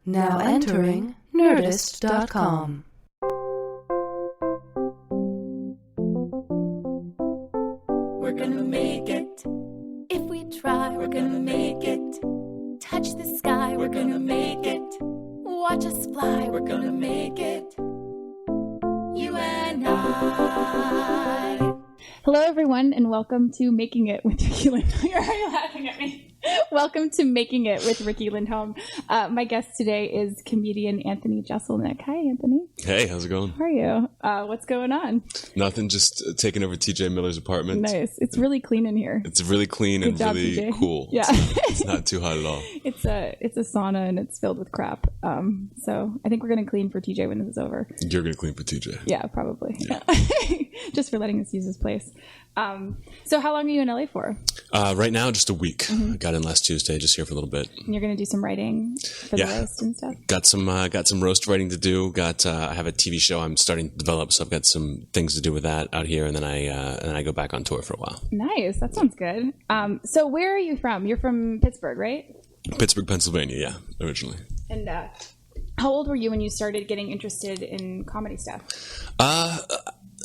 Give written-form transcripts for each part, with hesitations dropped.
Now entering Nerdist.com. We're gonna make it. If we try, we're gonna make it. Touch the sky, we're gonna make it. Watch us fly, we're gonna make it. You and I. Hello, everyone, and welcome to Making It with Riki Lindhome. You're already laughing at me. Welcome to Making It with Riki Lindhome. My guest today is comedian Anthony Jeselnik. Hi, Anthony. Hey, how's it going? How are you? What's going on? Nothing, just taking over TJ Miller's apartment. Nice. It's really clean in here. It's really clean Good and job, really TJ. cool. Yeah. It's not too hot at all. It's a sauna and it's filled with crap. So I think we're going to clean for TJ when this is over. You're going to clean for TJ. Yeah, probably. Yeah. Just for letting us use his place. So how long are you in LA for? Right now, just a week. Mm-hmm. I got in last Tuesday, just here for a little bit. And you're going to do some writing for the roast and stuff? Got some roast writing to do. I have a TV show I'm starting to develop, so I've got some things to do with that out here, and then I go back on tour for a while. Nice. That sounds good. So where are you from? You're from Pittsburgh, right? Pittsburgh, Pennsylvania, yeah, originally. And how old were you when you started getting interested in comedy stuff?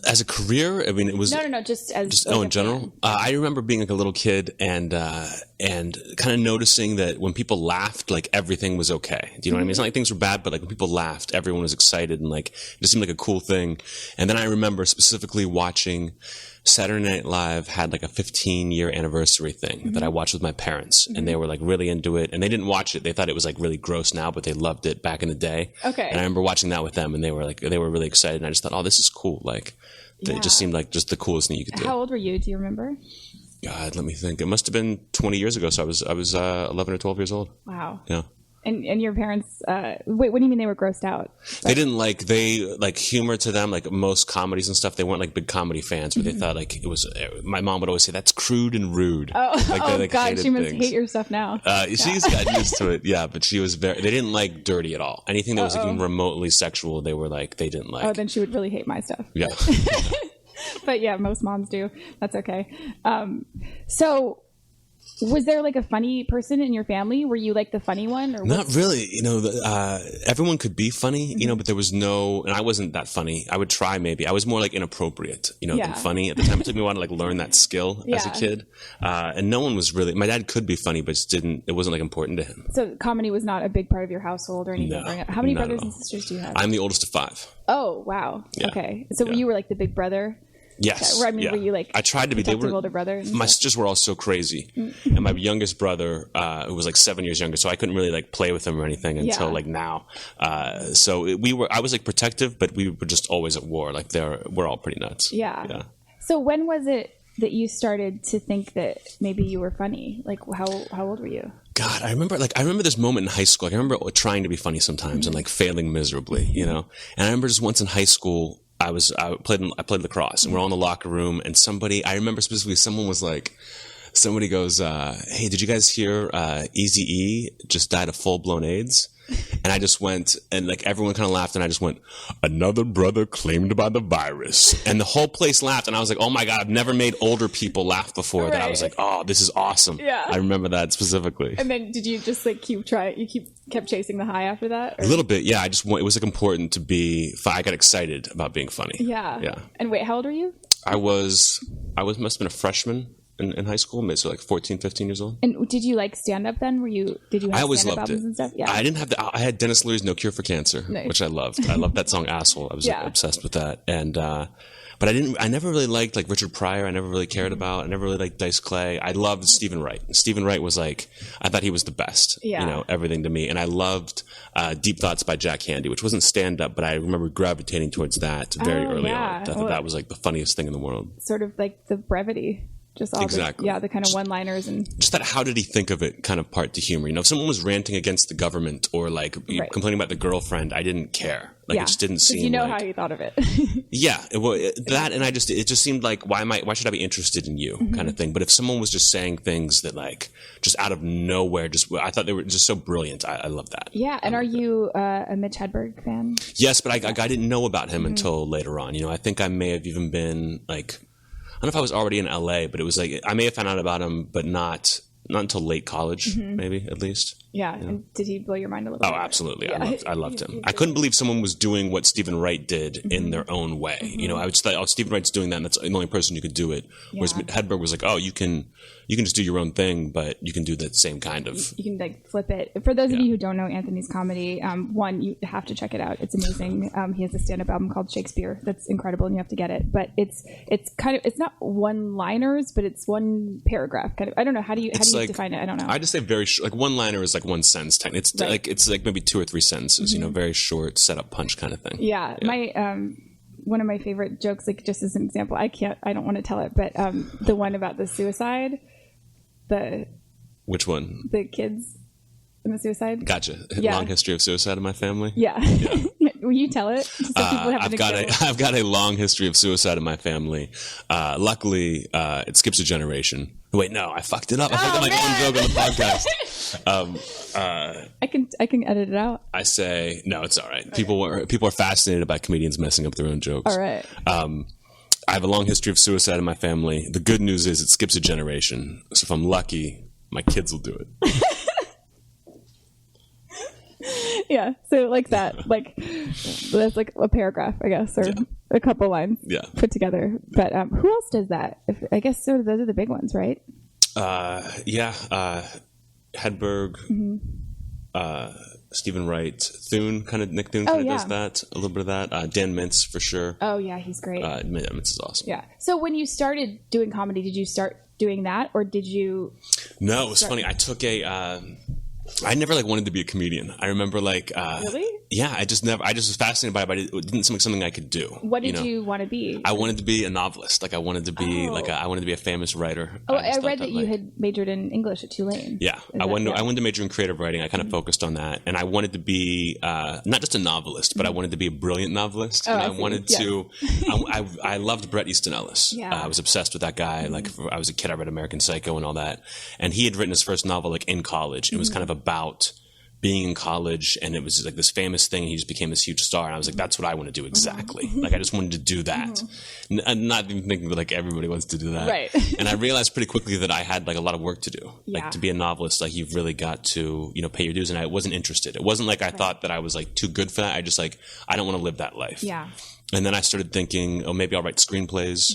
As a career, I mean, it was No, just as in general. I remember being like a little kid and kind of noticing that when people laughed, like everything was okay. Do you know what I mean? It's not like things were bad, but like when people laughed, everyone was excited and like it just seemed like a cool thing. And then I remember specifically watching Saturday Night Live had like a 15-year anniversary thing that I watched with my parents, and they were like really into it. And they didn't watch it; they thought it was like really gross now, but they loved it back in the day. Okay. And I remember watching that with them, and they were really excited. And I just thought, oh, this is cool. Like, it just seemed like just the coolest thing you could do. How old were you? Do you remember? God, let me think. It must have been 20 years ago. So I was 11 or 12 years old. Wow. Yeah. And your parents, wait, what do you mean they were grossed out? They like humor to them, like most comedies and stuff. They weren't like big comedy fans, but they thought like it was, my mom would always say, that's crude and rude. Oh, God, she must hate your stuff now. She's gotten used to it. Yeah. But they didn't like dirty at all. Anything that was like even remotely sexual, they didn't like. Oh, then she would really hate my stuff. Yeah. But yeah, most moms do. That's okay. So was there like a funny person in your family? Were you like the funny one? Or not really. You know, everyone could be funny, you know, but there was and I wasn't that funny. I would try maybe. I was more like inappropriate, you know, than funny. At the time, it took me a while to like learn that skill as a kid. And no one was really, my dad could be funny, but it wasn't like important to him. So comedy was not a big part of your household or anything? No, How many brothers and sisters do you have? I'm the oldest of 5. Oh, wow. Yeah. Okay. So you were like the big brother? Yes. Were you like? I tried to be. They were older brother. My sisters were all so crazy, and my youngest brother, who was like 7 years younger, so I couldn't really like play with him or anything until like now. I was like protective, but we were just always at war. Like we're all pretty nuts. Yeah. So when was it that you started to think that maybe you were funny? Like how old were you? God, I remember this moment in high school. Like, I remember trying to be funny sometimes and like failing miserably, you know. And I remember just once in high school, I played lacrosse, and we're all in the locker room, and I remember specifically somebody goes, hey, did you guys hear Eazy-E just died of full-blown AIDS? And I just went, and like everyone kind of laughed, and I just went, another brother claimed by the virus. And the whole place laughed, and I was like, oh my God, I've never made older people laugh before. Right. That I was like, oh, this is awesome. Yeah. I remember that specifically. And then did you just like kept chasing the high after that? Or? A little bit, yeah. It was like important to be, I got excited about being funny. Yeah. Yeah. And wait, how old were you? I must have been a freshman in high school, so like 14, 15 years old. And did you like stand up then? Did you have I always stand-up loved albums it. And stuff? Yeah. I didn't have I had Dennis Leary's No Cure for Cancer, which I loved. I loved that song Asshole. I was like, obsessed with that. And but I never really liked like Richard Pryor. I never really cared about. I never really liked Dice Clay. I loved Stephen Wright. Stephen Wright was like, I thought he was the best. Yeah. You know, everything to me. And I loved Deep Thoughts by Jack Handey, which wasn't stand up, but I remember gravitating towards that very early on. I thought that was like the funniest thing in the world. Sort of like the brevity. Just all the kind of one-liners and just that how did he think of it kind of part to humor. You know, if someone was ranting against the government or like complaining about the girlfriend, I didn't care. Like it just didn't seem. You know how he thought of it. Yeah, that, and it just seemed like why should I be interested in you kind of thing. But if someone was just saying things that like just out of nowhere, I thought they were just so brilliant. I love that. Yeah, and are you a Mitch Hedberg fan? Yes, but I didn't know about him until later on. You know, I think I may have even been like. I don't know if I was already in LA, but it was like I may have found out about him, but not until late college, maybe at least. Yeah. And did he blow your mind a little bit? Oh, absolutely. Yeah. I loved him. I couldn't believe someone was doing what Stephen Wright did in their own way. You know, I would just thought, Stephen Wright's doing that, and that's the only person who could do it. Whereas Hedberg was like, oh, you can just do your own thing, but you can do that same kind of. You can like flip it. For those of you who don't know Anthony's comedy, one, you have to check it out. It's amazing. He has a stand-up album called Shakespeare that's incredible, and you have to get it. But it's it's not one-liners, but it's one paragraph. Kind of. I don't know. How do you define it? I don't know. I just say very short. Like one-liner is like one sentence. It's like maybe 2 or 3 sentences. You know, very short setup punch kind of thing. Yeah. My one of my favorite jokes, like just as an example, I don't want to tell it, but the one about the suicide. Which one? The kids and the suicide. Gotcha. Long history of suicide in my family. Yeah. Will you tell it? So I've got a long history of suicide in my family. Luckily, it skips a generation. Wait, no, I fucked it up. I fucked up my own joke on the podcast. I can edit it out. I say no, it's all right. Okay. People are fascinated by comedians messing up their own jokes. All right. I have a long history of suicide in my family. The good news is it skips a generation. So if I'm lucky, my kids will do it. Yeah, so like that, like that's like a paragraph, I guess, or a couple lines put together. But who else does that? I guess those are the big ones, right? Hedberg, Stephen Wright, Thune, Nick Thune does that, a little bit of that. Dan Mintz for sure. Oh yeah, he's great. Mintz is awesome. Yeah. So when you started doing comedy, did you start doing that, or did you? No, it was funny. I took I never wanted to be a comedian. I remember really? Yeah, I just was fascinated by it, but it didn't seem like something I could do. What did you want to be? I wanted to be a novelist. I wanted to be I wanted to be a famous writer. I read that you had majored in English at Tulane. Yeah, I wanted to major in creative writing. I kind of focused on that, and I wanted to be not just a novelist, but I wanted to be a brilliant novelist. And I wanted to. I loved Bret Easton Ellis. Yeah. I was obsessed with that guy. I was a kid. I read American Psycho and all that, and he had written his first novel in college. It was kind of about being in college, and it was like this famous thing. He just became this huge star, and I was like, that's what I want to do exactly. I just wanted to do that, and not even thinking that everybody wants to do that. Right. And I realized pretty quickly that I had a lot of work to do. To be a novelist, you've really got to pay your dues, and I wasn't interested. It wasn't I thought that I was too good for that. I just I don't want to live that life. Yeah. And then I started thinking, maybe I'll write screenplays.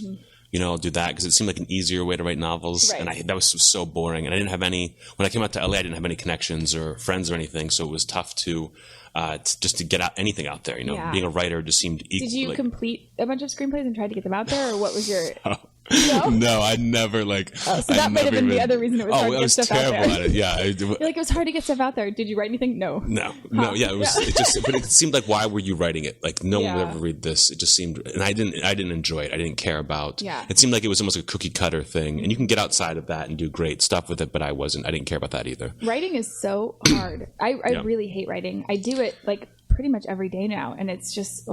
I'll do that because it seemed like an easier way to write novels. Right. And that was so boring. And I didn't have when I came out to LA, I didn't have any connections or friends or anything. So it was tough to get anything out there. Being a writer just seemed equal. Did you complete a bunch of screenplays and try to get them out there, or what was your... No, I never so that might have been the other reason it was hard to get stuff out there. I was terrible at it. Yeah, it was hard to get stuff out there. Did you write anything? No. Yeah, it was. It just, but it seemed why were you writing it? No one would ever read this. It just seemed, and I didn't enjoy it. I didn't care about. Yeah. It seemed like it was almost a cookie cutter thing, and you can get outside of that and do great stuff with it. But I didn't care about that either. Writing is so hard. I really hate writing. I do it pretty much every day now, and it's just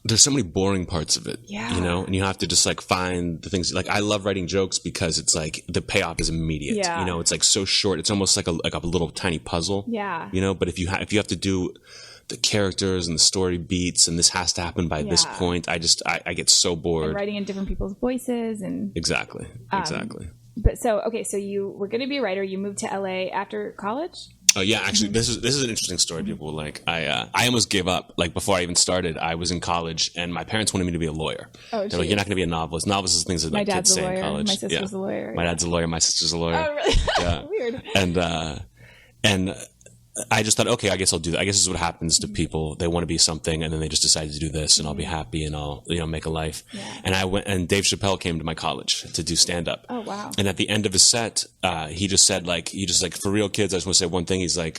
there's so many boring parts of it. And you have to just find the things. I love writing jokes because it's the payoff is immediate. It's so short. It's almost like a little tiny puzzle. But if you have to do the characters and the story beats, and this has to happen by this point, I get so bored. And writing in different people's voices and exactly. But so you were going to be a writer. You moved to LA after college. Oh yeah, actually, this is an interesting story. People were I almost gave up. Before I even started, I was in college, and my parents wanted me to be a lawyer. Oh, they're you're not going to be a novelist. Novelists are things that kids say in college. My sister's a lawyer. My dad's a lawyer. My sister's a lawyer. Oh, really? Yeah. Weird. And I just thought, okay, I guess I'll do that. I guess this is what happens to people. They want to be something, and then they just decide to do this, and I'll be happy, and I'll make a life. Yeah. And I went, and Dave Chappelle came to my college to do stand up. Oh wow! And at the end of his set, he just said for real kids, I just want to say one thing. He's I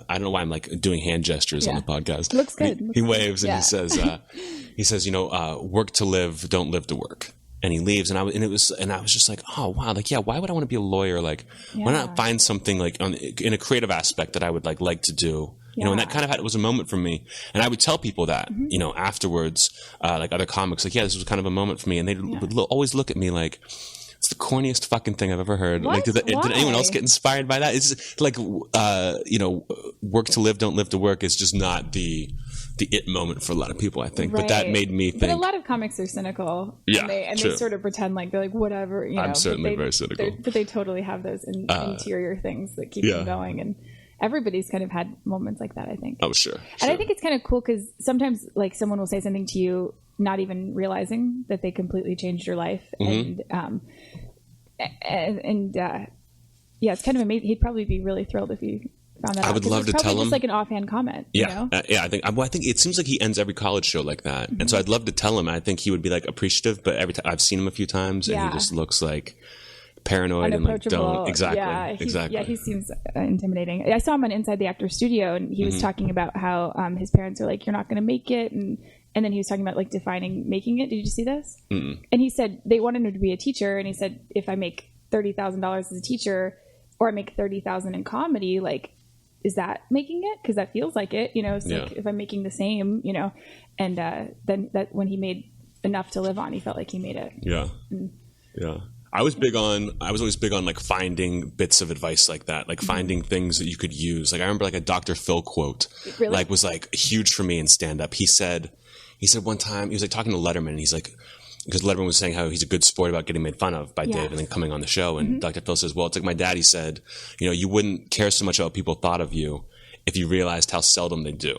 don't know why I'm doing hand gestures on the podcast. Looks good. He waves and he says, work to live, don't live to work. And he leaves, and I was just oh wow, why would I want to be a lawyer? Why not find something in a creative aspect that I would like to do? And that kind of was a moment for me. And I would tell people that, afterwards, other comics, this was kind of a moment for me, and they would always look at me it's the corniest fucking thing I've ever heard. What? Did anyone else get inspired by that? It's work to live, don't live to work is just not the it moment for a lot of people, I think. Right. But that made me think. But a lot of comics are cynical. Yeah, and they sort of pretend they're whatever. I'm certainly very cynical. But they totally have those interior things that keep them going. everybody's kind of had moments like that, I think. Oh, sure. And I think it's kind of cool because sometimes like someone will say something to you, not even realizing that they completely changed your life. Mm-hmm. Yeah, it's kind of amazing. He'd probably be really thrilled if you found that out. I would love to tell him. Just like an offhand comment. Yeah, you know? I think it seems like he ends every college show like that, and so I'd love to tell him. I think he would be like appreciative, but every time I've seen him a few times, and he just looks like paranoid and like don't exactly. Yeah, he seems intimidating. I saw him on Inside the Actors Studio, and he was talking about how his parents are like, "You're not going to make it," and then he was talking about like defining making it. Did you see this? Mm-mm. And he said they wanted him to be a teacher, and he said if I make $30,000 as a teacher, or I make $30,000 in comedy, like, is that making it? Because that feels like it, you know. It's like if I'm making the same, you know, and then that when he made enough to live on, he felt like he made it. Yeah, yeah. I was always big on like finding bits of advice like that, like finding things that you could use. Like I remember like a Dr. Phil quote, like was like huge for me in stand up. He said one time he was like talking to Letterman, and he's like, because Letterman was saying how he's a good sport about getting made fun of by Dave and then coming on the show. And Dr. Phil says, well, it's like my daddy said, you know, you wouldn't care so much about what people thought of you if you realized how seldom they do.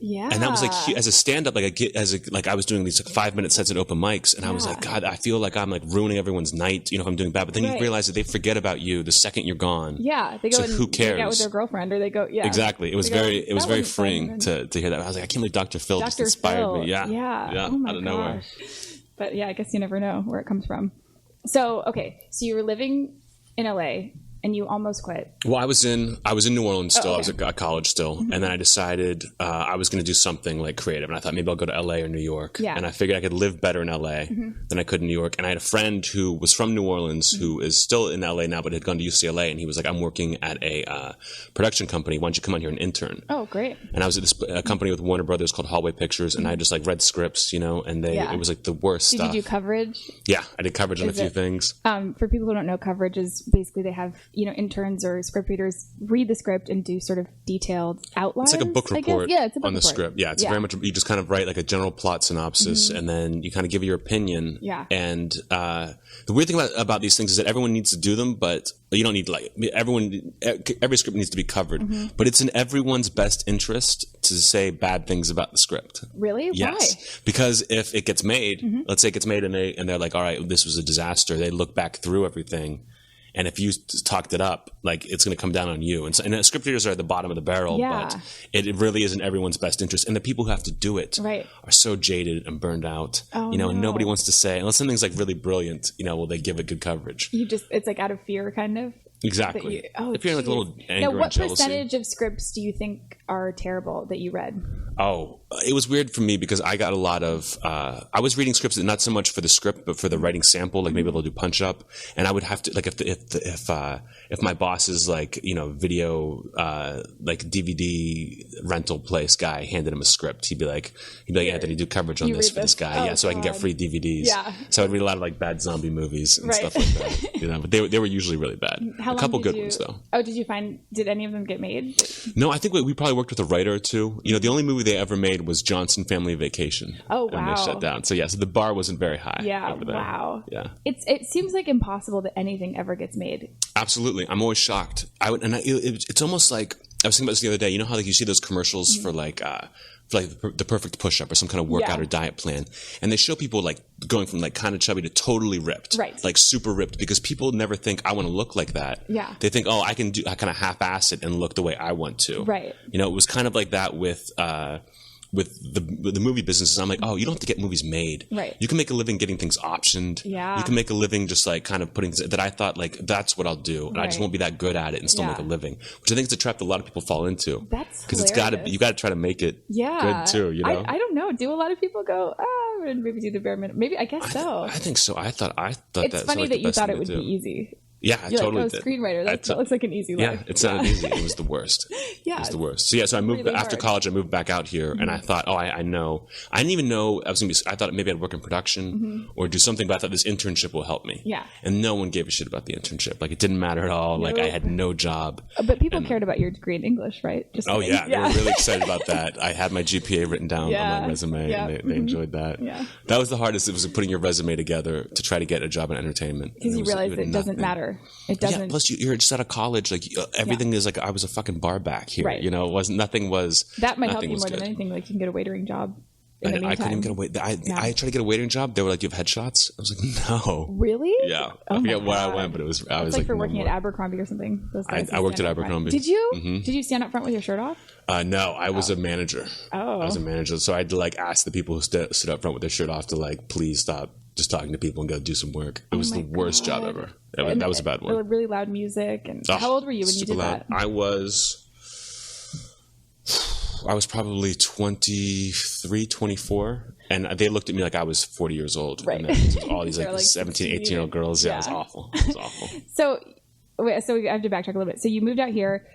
Yeah. And that was like, as a stand-up, like I was doing these like 5-minute sets at open mics, and I was like, God, I feel like I'm like ruining everyone's night, you know, if I'm doing bad. But then you realize that they forget about you the second you're gone. Yeah. They go so who cares? Hang out with their girlfriend, or they go, Exactly. It was very freeing to hear that. I was like, I can't believe Dr. Phil just inspired me. Yeah. Oh my out of nowhere. But yeah, I guess you never know where it comes from. So, okay. So you were living in LA and you almost quit. Well, I was in New Orleans still. I was at college still. And then I decided I was going to do something like creative. And I thought maybe I'll go to LA or New York. Yeah. And I figured I could live better in LA than I could in New York. And I had a friend who was from New Orleans who is still in LA now, but had gone to UCLA. And he was like, I'm working at a production company. Why don't you come on here and intern? Oh, great. And I was at a company with Warner Brothers called Hallway Pictures. And I just like read scripts, you know, and it was like the worst stuff. Did you do coverage? Yeah, I did coverage on a few things. For people who don't know, coverage is basically they have, you know, interns or script readers read the script and do sort of detailed outlines. It's like a book report it's a book on the report. script. Yeah, it's very much, you just kind of write like a general plot synopsis and then you kind of give your opinion. Yeah. And the weird thing about these things is that everyone needs to do them, but you don't need every script needs to be covered. But it's in everyone's best interest to say bad things about the script. Really? Yes. Why? Because if it gets made, let's say it gets made and they're like, all right, this was a disaster. They look back through everything. And if you talked it up, like it's going to come down on you. And script readers are at the bottom of the barrel, but it really is in everyone's best interest. And the people who have to do it are so jaded and burned out, and nobody wants to say, unless something's like really brilliant, will they give it good coverage? It's like out of fear kind of. Exactly. If you're like a little anger now, what and jealousy. percentage of scripts do you think are terrible that you read? Oh, it was weird for me because I got a lot of, I was reading scripts not so much for the script, but for the writing sample, like maybe they'll do punch up. And I would have to, like if my boss's like, video, like DVD rental place guy handed him a script, he'd be like, Anthony, do coverage on this for this guy. So I can get free DVDs. Yeah. So I'd read a lot of like bad zombie movies and stuff like that, but they were usually really bad. A couple good ones though. Oh, did any of them get made? No, I think we probably worked with a writer or two. The only movie they ever made was Johnson Family Vacation. Oh, wow. And they shut down. So so the bar wasn't very high. Yeah, over there. Wow. Yeah. It seems like impossible that anything ever gets made. Absolutely. I'm always shocked. It's almost like, I was thinking about this the other day. You know how like you see those commercials for like the perfect push-up or some kind of workout or diet plan, and they show people like going from like kind of chubby to totally ripped, like super ripped, because people never think I want to look like that. Yeah, they think, I kind of half-ass it and look the way I want to. Right. It was kind of like that with the movie businesses. I'm like, you don't have to get movies made. Right. You can make a living getting things optioned. Yeah. You can make a living just like kind of putting that I thought like that's what I'll do, and I just won't be that good at it and still make a living, which I think is a trap that a lot of people fall into. That's because you got to try to make it good too. I don't know. Do a lot of people go, maybe do the bare minimum? Maybe I guess so. I think so. I thought it's funny that you thought it would be easy. Yeah, I totally did. Screenwriter. That looks like an easy life. Yeah, it's not easy. It was the worst. It was the worst. So I moved after college. I moved back out here, and I thought, I know. I didn't even know I was going to be. I thought maybe I'd work in production or do something, but I thought this internship will help me. Yeah. And no one gave a shit about the internship. Like it didn't matter at all. Like I had no job. But people cared about your degree in English, right? They were really excited about that. I had my GPA written down on my resume, and they enjoyed that. Yeah. That was the hardest. It was putting your resume together to try to get a job in entertainment. Because you realized it doesn't matter here. It doesn't. Yeah, plus you're just out of college. Like everything is like I was a fucking bar back here. Right. You know, it wasn't nothing was. That might help nothing you was more than good. anything. Like you can get a waitering job. In the I couldn't get a wait. I tried to get a waitering job. They were like, "Do you have headshots?" I was like, "No." Really? Yeah. Oh I forget my where I God. went, but it was. I It's was like like for no working more. at Abercrombie or something. Those guys I who worked at stand up front. Abercrombie. Did you? Did you stand up front with your shirt off? No, I was a manager. Oh. I was a manager, so I had to like ask the people who stood up front with their shirt off to like please stop just talking to people and go do some work. It was my the worst job God. ever. And That was a bad one. Really loud music. And Oh, how old were you when you super did loud. that? I was probably 23, 24. And they looked at me like I was 40 years old. Right. And then all these They're like like 17, 18-year-old girls. Yeah, it was Yeah. awful. It was awful. So I have to backtrack a little bit. So you moved out here,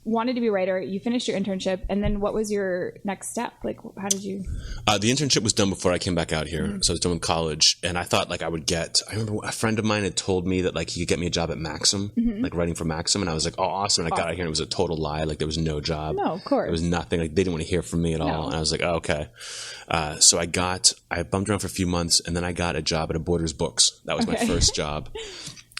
wanted to be a writer. You finished your internship, and then what was your next step? Like, how did you? The internship was done before I came back out here. So I was done with college. And I thought like I remember a friend of mine had told me that like he could get me a job at Maxim, like writing for Maxim. And I was like, oh, awesome. And I got out here and it was a total lie. Like there was no job. No, of course. There was nothing. Like they didn't want to hear from me at all. No. And I was like, oh, okay. So I bumped around for a few months and then I got a job at a Borders Books. That was my first job.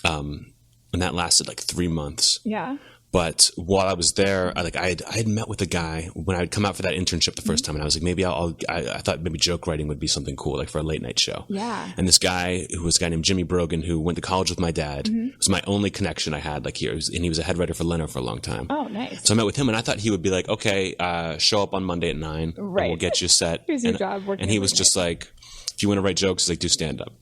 And that lasted like 3 months. Yeah. But while I was there, I had met with a guy when I would come out for that internship the first time, and I was like, maybe I thought maybe joke writing would be something cool, like for a late night show. Yeah. And this guy, who was a guy named Jimmy Brogan, who went to college with my dad, was my only connection I had like here, and he was a head writer for Leno for a long time. Oh, nice. So I met with him, and I thought he would be like, okay, show up on Monday at 9, and Right. we'll get you set. Here's your job, working And he every was just night. like, if you want to write jokes, like do stand up.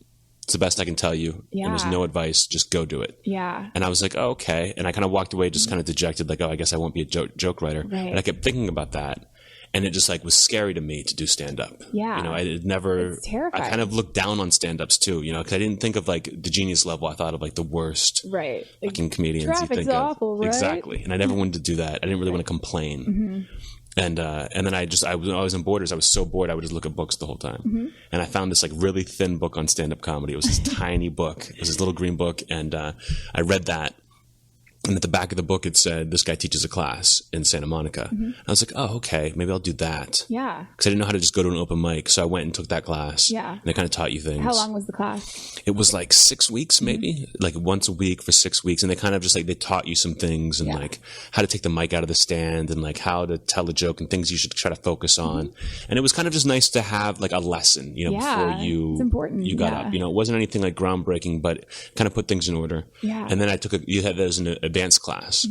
It's the best I can tell you. Yeah. And there's no advice. Just go do it. Yeah. And I was like, oh, okay. And I kind of walked away just kind of dejected, like, oh, I guess I won't be a joke writer. Right. And I kept thinking about that. And it just like was scary to me to do stand up. Yeah. You know, I had never, It's terrifying. I kind of looked down on stand ups too, you know, because I didn't think of like the genius level. I thought of like the worst Right. fucking comedians you Traffic's think awful, of. right? Exactly. And I never wanted to do that. I didn't really want to complain. And then I was in Borders. I was so bored. I would just look at books the whole time. And I found this like really thin book on stand-up comedy. It was this tiny book. It was this little green book. And I read that. And at the back of the book, it said, this guy teaches a class in Santa Monica. And I was like, oh, okay, maybe I'll do that. Yeah. Because I didn't know how to just go to an open mic. So I went and took that class. Yeah. And they kind of taught you things. How long was the class? It was like 6 weeks, maybe like once a week for 6 weeks. And they kind of just like, they taught you some things and Yeah. like how to take the mic out of the stand and like how to tell a joke and things you should try to focus on. And it was kind of just nice to have like a lesson, you know, Yeah, before you, it's important, you got yeah. up, you know, it wasn't anything like groundbreaking, but kind of put things in order. Yeah. And then there was an advanced class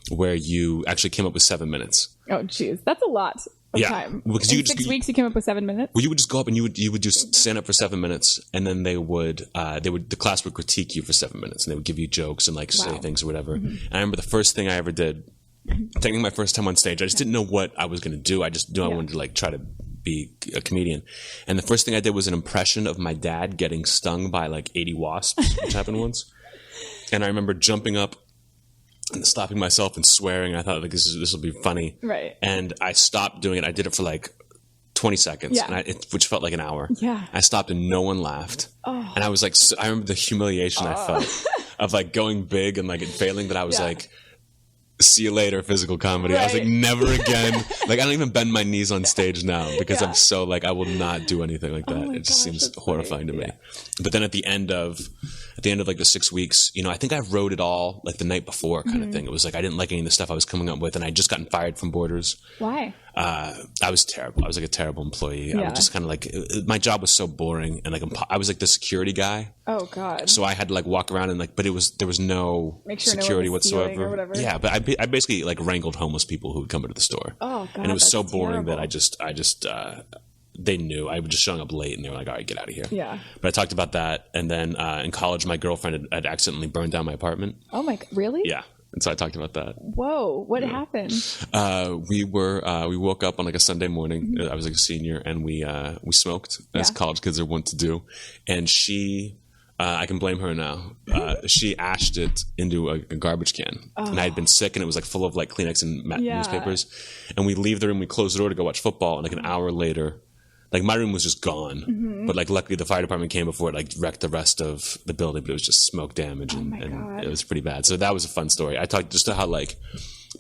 where you actually came up with 7 minutes. Oh, geez. That's a lot of Yeah, time. because In you just- 6 weeks, you came up with 7 minutes? Well, you would just go up and you would just stand up for 7 minutes, and then the class would critique you for 7 minutes, and they would give you jokes and like say Wow. things or whatever. And I remember the first thing I ever did, technically my first time on stage, I just didn't know what I was going to do. I just knew I wanted to like try to be a comedian. And the first thing I did was an impression of my dad getting stung by like 80 wasps, which happened once. And I remember jumping up and stopping myself and swearing. I thought like this will be funny. Right. And I stopped doing it. I did it for like 20 seconds, Yeah. which felt like an hour. Yeah. I stopped and no one laughed. Oh. And I was like, I remember the humiliation I felt of like going big and like it failing, that I was Yeah. like, see you later, physical comedy. I was like, Right. never again. Like I don't even bend my knees on stage now because Yeah. I'm so like, I will not do anything like that. my It just gosh, seems that's horrifying funny. to me. But then at the end of like the 6 weeks, you know, I think I wrote it all like the night before kind of thing. It was like, I didn't like any of the stuff I was coming up with, and I just gotten fired from Borders. Why? I was terrible. I was like a terrible employee. I Yeah. was just kind of like, my job was so boring, and like I was like the security guy. Oh, God. So I had to like walk around and like, but there was no Make sure no one security was stealing whatsoever. or whatever. Yeah, but I basically like wrangled homeless people who would come into the store. Oh, God. And it was so that's boring that terrible. I just they knew I was just showing up late, and they were like, all right, get out of here. Yeah. But I talked about that, and then in college, my girlfriend had accidentally burned down my apartment. Oh, my... Really? Yeah. And so I talked about that. Whoa. What happened? We woke up on like a Sunday morning. I was like a senior, and we smoked as Yeah. college kids are wont to do. And she, I can blame her now. She ashed it into a garbage can, and I had been sick, and it was like full of like Kleenex and Yeah. newspapers. And we leave the room, we close the door to go watch football, and like an hour later, like my room was just gone. But like luckily the fire department came before it like wrecked the rest of the building, but it was just smoke damage, and God. it was pretty bad. So that was a fun story. I talked just to how like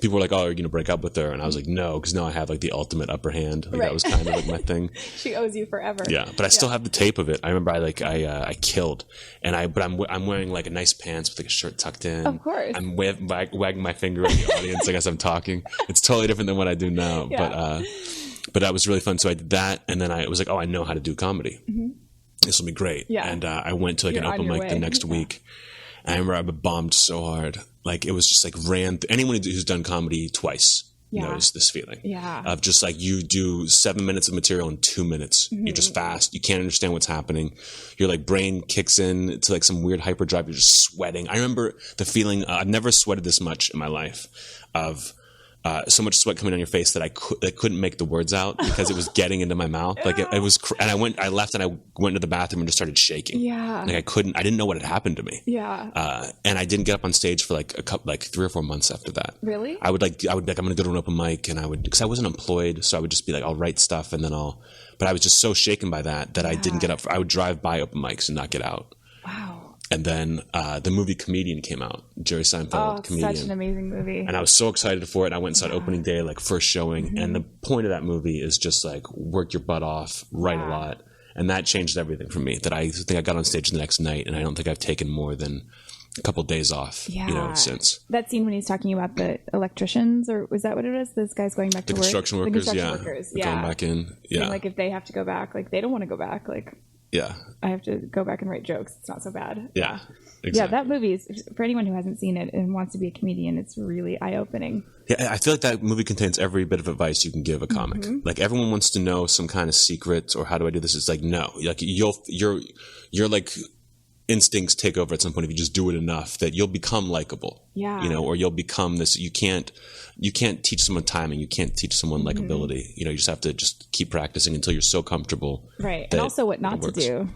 people were like, "Oh, are you gonna break up with her?" And I was like, "No," because now I have like the ultimate upper hand. Like, that was kind of like my thing. She owes you forever. Yeah, but I still have the tape of it. I remember I killed, and I'm wearing like a nice pants with like a shirt tucked in. Of course. I'm wagging my finger at the audience like as I'm talking. It's totally different than what I do now. Yeah. But that was really fun. So I did that, and then I was like, "Oh, I know how to do comedy. This will be great." Yeah. And I went to like You're an on open your mic way. the next week. And I remember I bombed so hard. Like it was just like anyone who's done comedy twice knows this feeling. Yeah. Of just like you do 7 minutes of material in 2 minutes. You're just fast. You can't understand what's happening. Your like brain kicks in to like some weird hyperdrive. You're just sweating. I remember the feeling. I've never sweated this much in my life. Of so much sweat coming on your face that I couldn't make the words out because it was getting into my mouth. Like it was, and I left and I went to the bathroom and just started shaking. Yeah. Like I didn't know what had happened to me. Yeah. And I didn't get up on stage for like 3 or 4 months after that. Really? I would like, I'm going to go to an open mic, and because I wasn't employed. So I would just be like, I'll write stuff and then but I was just so shaken by that I didn't get up. I would drive by open mics and not get out. Wow. And then the movie Comedian came out. Jerry Seinfeld, Comedian. Such an amazing movie. And I was so excited for it. I went and saw it opening day, like first showing. And the point of that movie is just like work your butt off, write a lot. And that changed everything for me. That I think I got on stage the next night, and I don't think I've taken more than a couple of days off, since. That scene when he's talking about the electricians, or was that what it is? Those guys going back to work? Construction workers, the construction workers, going back in. Yeah. And like if they have to go back, like they don't want to go back. Like, yeah. I have to go back and write jokes. It's not so bad. Yeah. Exactly. Yeah, that movie is, for anyone who hasn't seen it and wants to be a comedian, it's really eye-opening. Yeah, I feel like that movie contains every bit of advice you can give a comic. Like everyone wants to know some kind of secret or how do I do this? It's like, no, like you're like instincts take over at some point if you just do it enough that you'll become likable. Yeah. Or you'll become this. You can't teach someone timing. You can't teach someone likability. You just have to just keep practicing until you're so comfortable. Right. And also what not to do.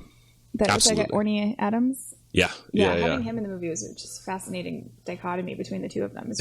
That was like Orny Adams. Yeah. Having him in the movie was just a fascinating dichotomy between the two of them.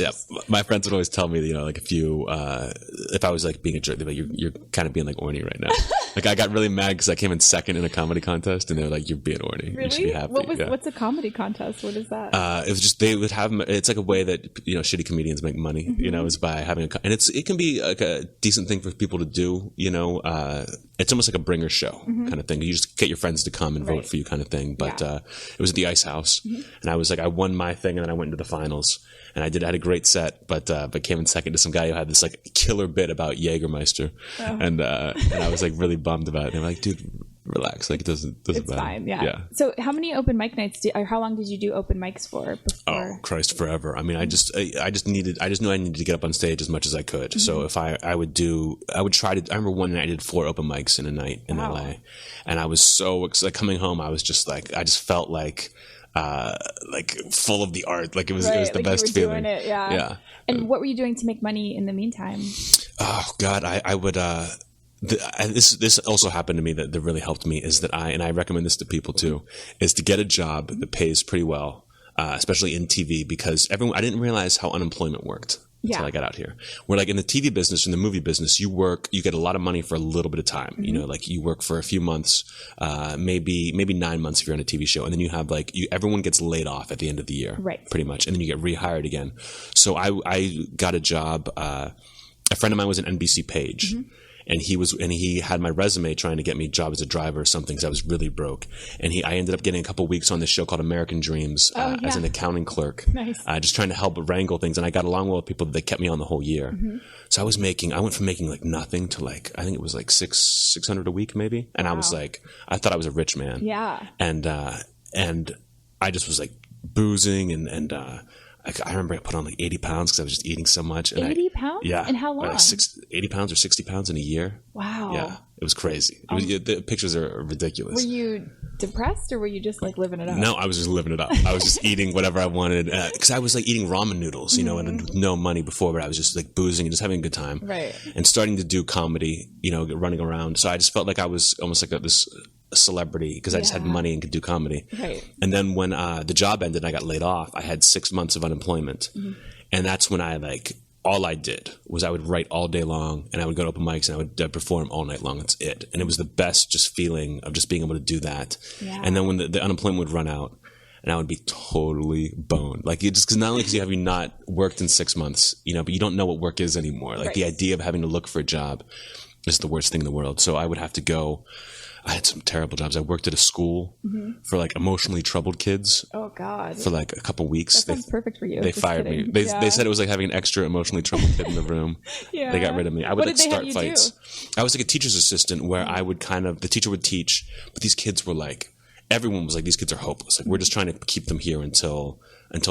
My friends would always tell me, like if I was like being a jerk, they'd be like, you're kind of being like Orny right now. Like I got really mad because I came in second in a comedy contest, and they're like, you're being Orny. Really? You should be happy. What's a comedy contest? What is that? It was just they would have. It's like a way that shitty comedians make money. Is by having and it can be like a decent thing for people to do. It's almost like a bringer show kind of thing. You just get your friends to come and vote for you kind of thing. But it was at the Ice House, and I was like, I won my thing, and then I went into the finals, and I had a great set, but came in second to some guy who had this like killer bit about Jägermeister, and I was like really bummed about it. They were like, dude, relax, like it doesn't it's matter. Fine, yeah. So how many open mic nights or how long did you do open mics for before? Oh Christ, forever. I mean, I just knew I needed to get up on stage as much as I could. So if I would try to. I remember one night I did 4 open mics in a night in LA, and I was so excited. Coming home, I was just like, I just felt like full of the art. Like it was the best feeling. Doing it, yeah. And what were you doing to make money in the meantime? Oh God, I would. This also happened to me that really helped me is that I recommend this to people too, is to get a job that pays pretty well, especially in TV, because I didn't realize how unemployment worked until I got out here. Where like in the TV business, in the movie business, you get a lot of money for a little bit of time. Like you work for a few months, maybe 9 months if you're on a TV show, and then you have everyone gets laid off at the end of the year, right? Pretty much, and then you get rehired again. So I got a job. A friend of mine was an NBC page. And he had my resume trying to get me a job as a driver or something because I was really broke. And I ended up getting a couple weeks on this show called American Dreams as an accounting clerk. Nice. Just trying to help wrangle things. And I got along well with people that kept me on the whole year. So I went from making like nothing to like, I think it was like $600 a week maybe. And I was like, I thought I was a rich man. Yeah. And I just was like boozing and I remember I put on like 80 pounds because I was just eating so much. And 80 pounds? Yeah. And how long? Like 80 pounds or 60 pounds in a year. Wow. Yeah. It was crazy. The pictures are ridiculous. Were you depressed or were you just like living it up? No, I was just living it up. I was just eating whatever I wanted. Because I was like eating ramen noodles, and no money before, but I was just like boozing and just having a good time. Right. And starting to do comedy, running around. So I just felt like I was almost like this celebrity because I just had money and could do comedy. Right. And then when the job ended and I got laid off, I had 6 months of unemployment. And that's when all I did was I would write all day long and I would go to open mics and I would perform all night long. That's it. And it was the best just feeling of just being able to do that. Yeah. And then when the unemployment would run out, and I would be totally boned. Like, just because not only because you have not worked in 6 months, but you don't know what work is anymore. Like, the idea of having to look for a job is the worst thing in the world. So I would have to go. I had some terrible jobs. I worked at a school for like emotionally troubled kids. Oh God! For like a couple weeks. That sounds perfect for you. They fired me. They said it was like having an extra emotionally troubled kid in the room. They got rid of me. I would start fights. I was like a teacher's assistant where I would the teacher would teach, but these kids were like, everyone was like, these kids are hopeless. Like, we're just trying to keep them here until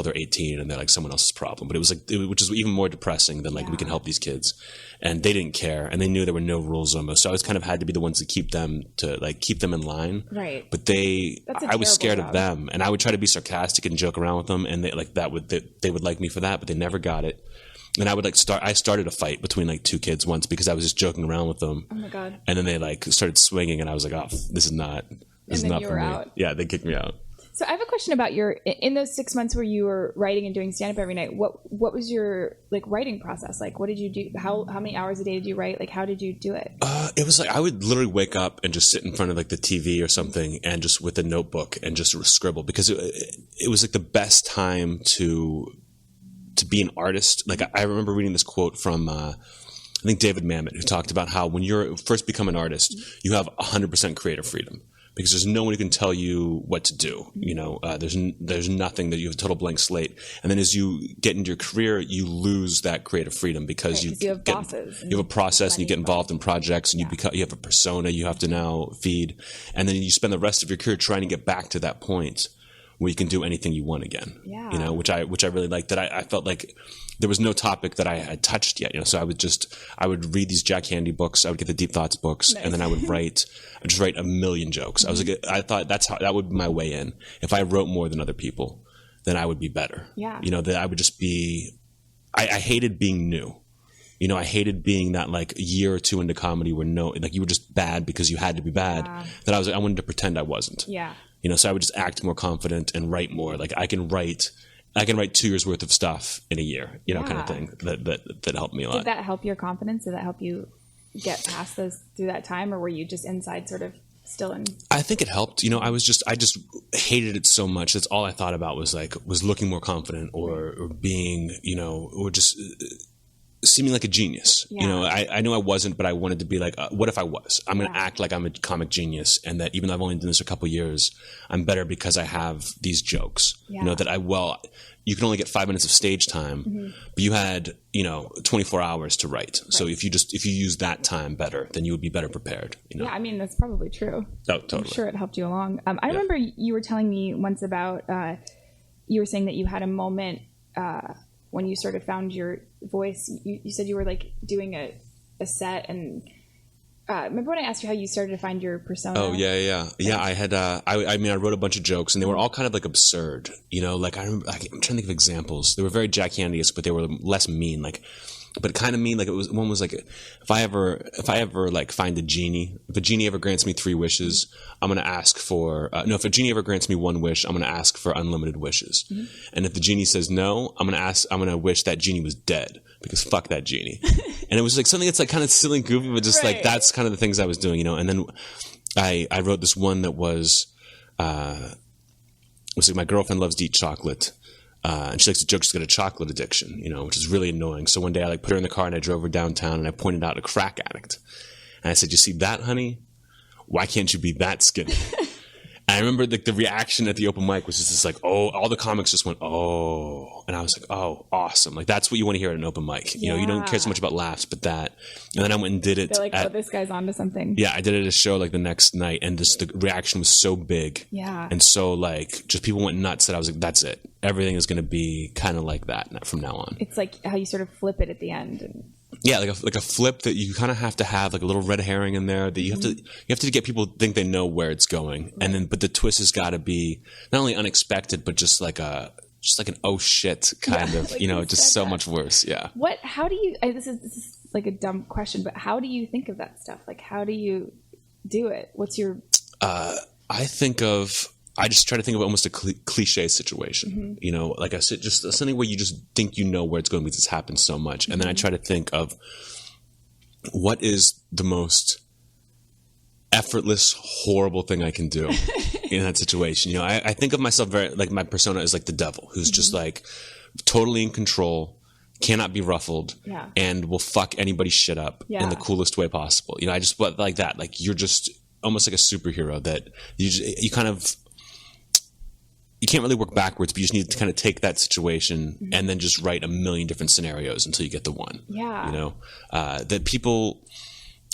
they're 18 and they're like someone else's problem. But it was like, which is even more depressing than like, we can help these kids. And they didn't care. And they knew there were no rules almost. So I was kind of had to be the ones to keep them in line. Right. But I was scared of them, and I would try to be sarcastic and joke around with them. And they would like me for that, but they never got it. And I would I started a fight between like two kids once because I was just joking around with them. Oh my God. And then they like started swinging and I was like, oh, this is not for me. Out. Yeah. They kicked me out. So I have a question about in those 6 months where you were writing and doing stand-up every night, what was your like writing process? Like, what did you do? How many hours a day did you write? Like, how did you do it? It was like, I would literally wake up and just sit in front of like the TV or something and just with a notebook and just scribble, because it was like the best time to be an artist. Like, I remember reading this quote from, I think David Mamet, who talked about how when you first become an artist, you have 100% creative freedom. Because there's no one who can tell you what to do. There's nothing that you have a total blank slate. And then as you get into your career, you lose that creative freedom because you have bosses. You have a process and you get involved in projects and you have a persona you have to now feed. And then you spend the rest of your career trying to get back to that point where you can do anything you want again. Yeah. Which I really liked. That I felt like there was no topic that I had touched yet. So I would read these Jack Handy books. I would get the Deep Thoughts books, and then I would just write a million jokes. I was like, I thought that would be my way in. If I wrote more than other people, then I would be better. Yeah. That I would just be. I hated being new. I hated being that like a year or two into comedy where you were just bad because you had to be bad. Yeah. That I wanted to pretend I wasn't. Yeah. So I would just act more confident and write more. Like I can write 2 years worth of stuff in a year, kind of thing. That helped me a lot. Did that help your confidence? Did that help you get past through that time, or were you just inside sort of still in? I think it helped. I just hated it so much. That's all I thought about was looking more confident or being, or just seeming like a genius. Yeah. I knew I wasn't, but I wanted to be like, what if I was? I'm going to act like I'm a comic genius, and that even though I've only done this for a couple of years, I'm better because I have these jokes. Yeah. You can only get 5 minutes of stage time, but you had 24 hours to write. Right. So if you use that time better, then you would be better prepared. Yeah, I mean that's probably true. Oh, totally. I'm sure it helped you along. I remember you were telling me once about you were saying that you had a moment when you sort of found your voice. You said you were like doing a set, and remember when I asked you how you started to find your persona? Oh yeah. I had I wrote a bunch of jokes, and they were all kind of like absurd. Like I'm trying to think of examples. They were very Jack Handy-esque, but they were less mean. But kind of mean. Like one was like, if I ever like find a genie, if a genie ever grants me 3 wishes, I'm gonna ask for if a genie ever grants me 1 wish, I'm gonna ask for unlimited wishes. Mm-hmm. And if the genie says no, I'm gonna wish that genie was dead, because fuck that genie. And it was like something that's like kind of silly and goofy, but just like that's kind of the things I was doing, And then I wrote this one that was like, my girlfriend loves to eat chocolate. And she likes to joke she's got a chocolate addiction, which is really annoying. So one day I put her in the car and I drove her downtown and I pointed out a crack addict. And I said, "You see that, honey? Why can't you be that skinny?" And I remember the reaction at the open mic was just like, oh, all the comics just went, oh. And I was like, oh, awesome. Like, that's what you want to hear at an open mic. You don't care so much about laughs, but that. And then I went and did it. They're like, this guy's onto something. Yeah, I did it at a show like the next night, and the reaction was so big. Yeah. And so like, just people went nuts that I was like, that's it. Everything is going to be kind of like that from now on. It's like how you sort of flip it at the end. And yeah, like a flip that you kind of have to have like a little red herring in there that you have to get people to think they know where it's going, right. And then but the twist has got to be not only unexpected but just like an oh shit kind of like just so much worse. Yeah. How do you? This is like a dumb question, but how do you think of that stuff? Like, how do you do it? What's your? I just try to think of almost a cliche situation, like I said, just something where you just think where it's going because it's happened so much. And then I try to think of what is the most effortless, horrible thing I can do in that situation. I think of myself very like my persona is like the devil, who's just like totally in control, cannot be ruffled, and will fuck anybody's shit up in the coolest way possible. I just like that. Like you're just almost like a superhero that you kind of. You can't really work backwards, but you just need to kind of take that situation and then just write a million different scenarios until you get the one. Yeah. That people,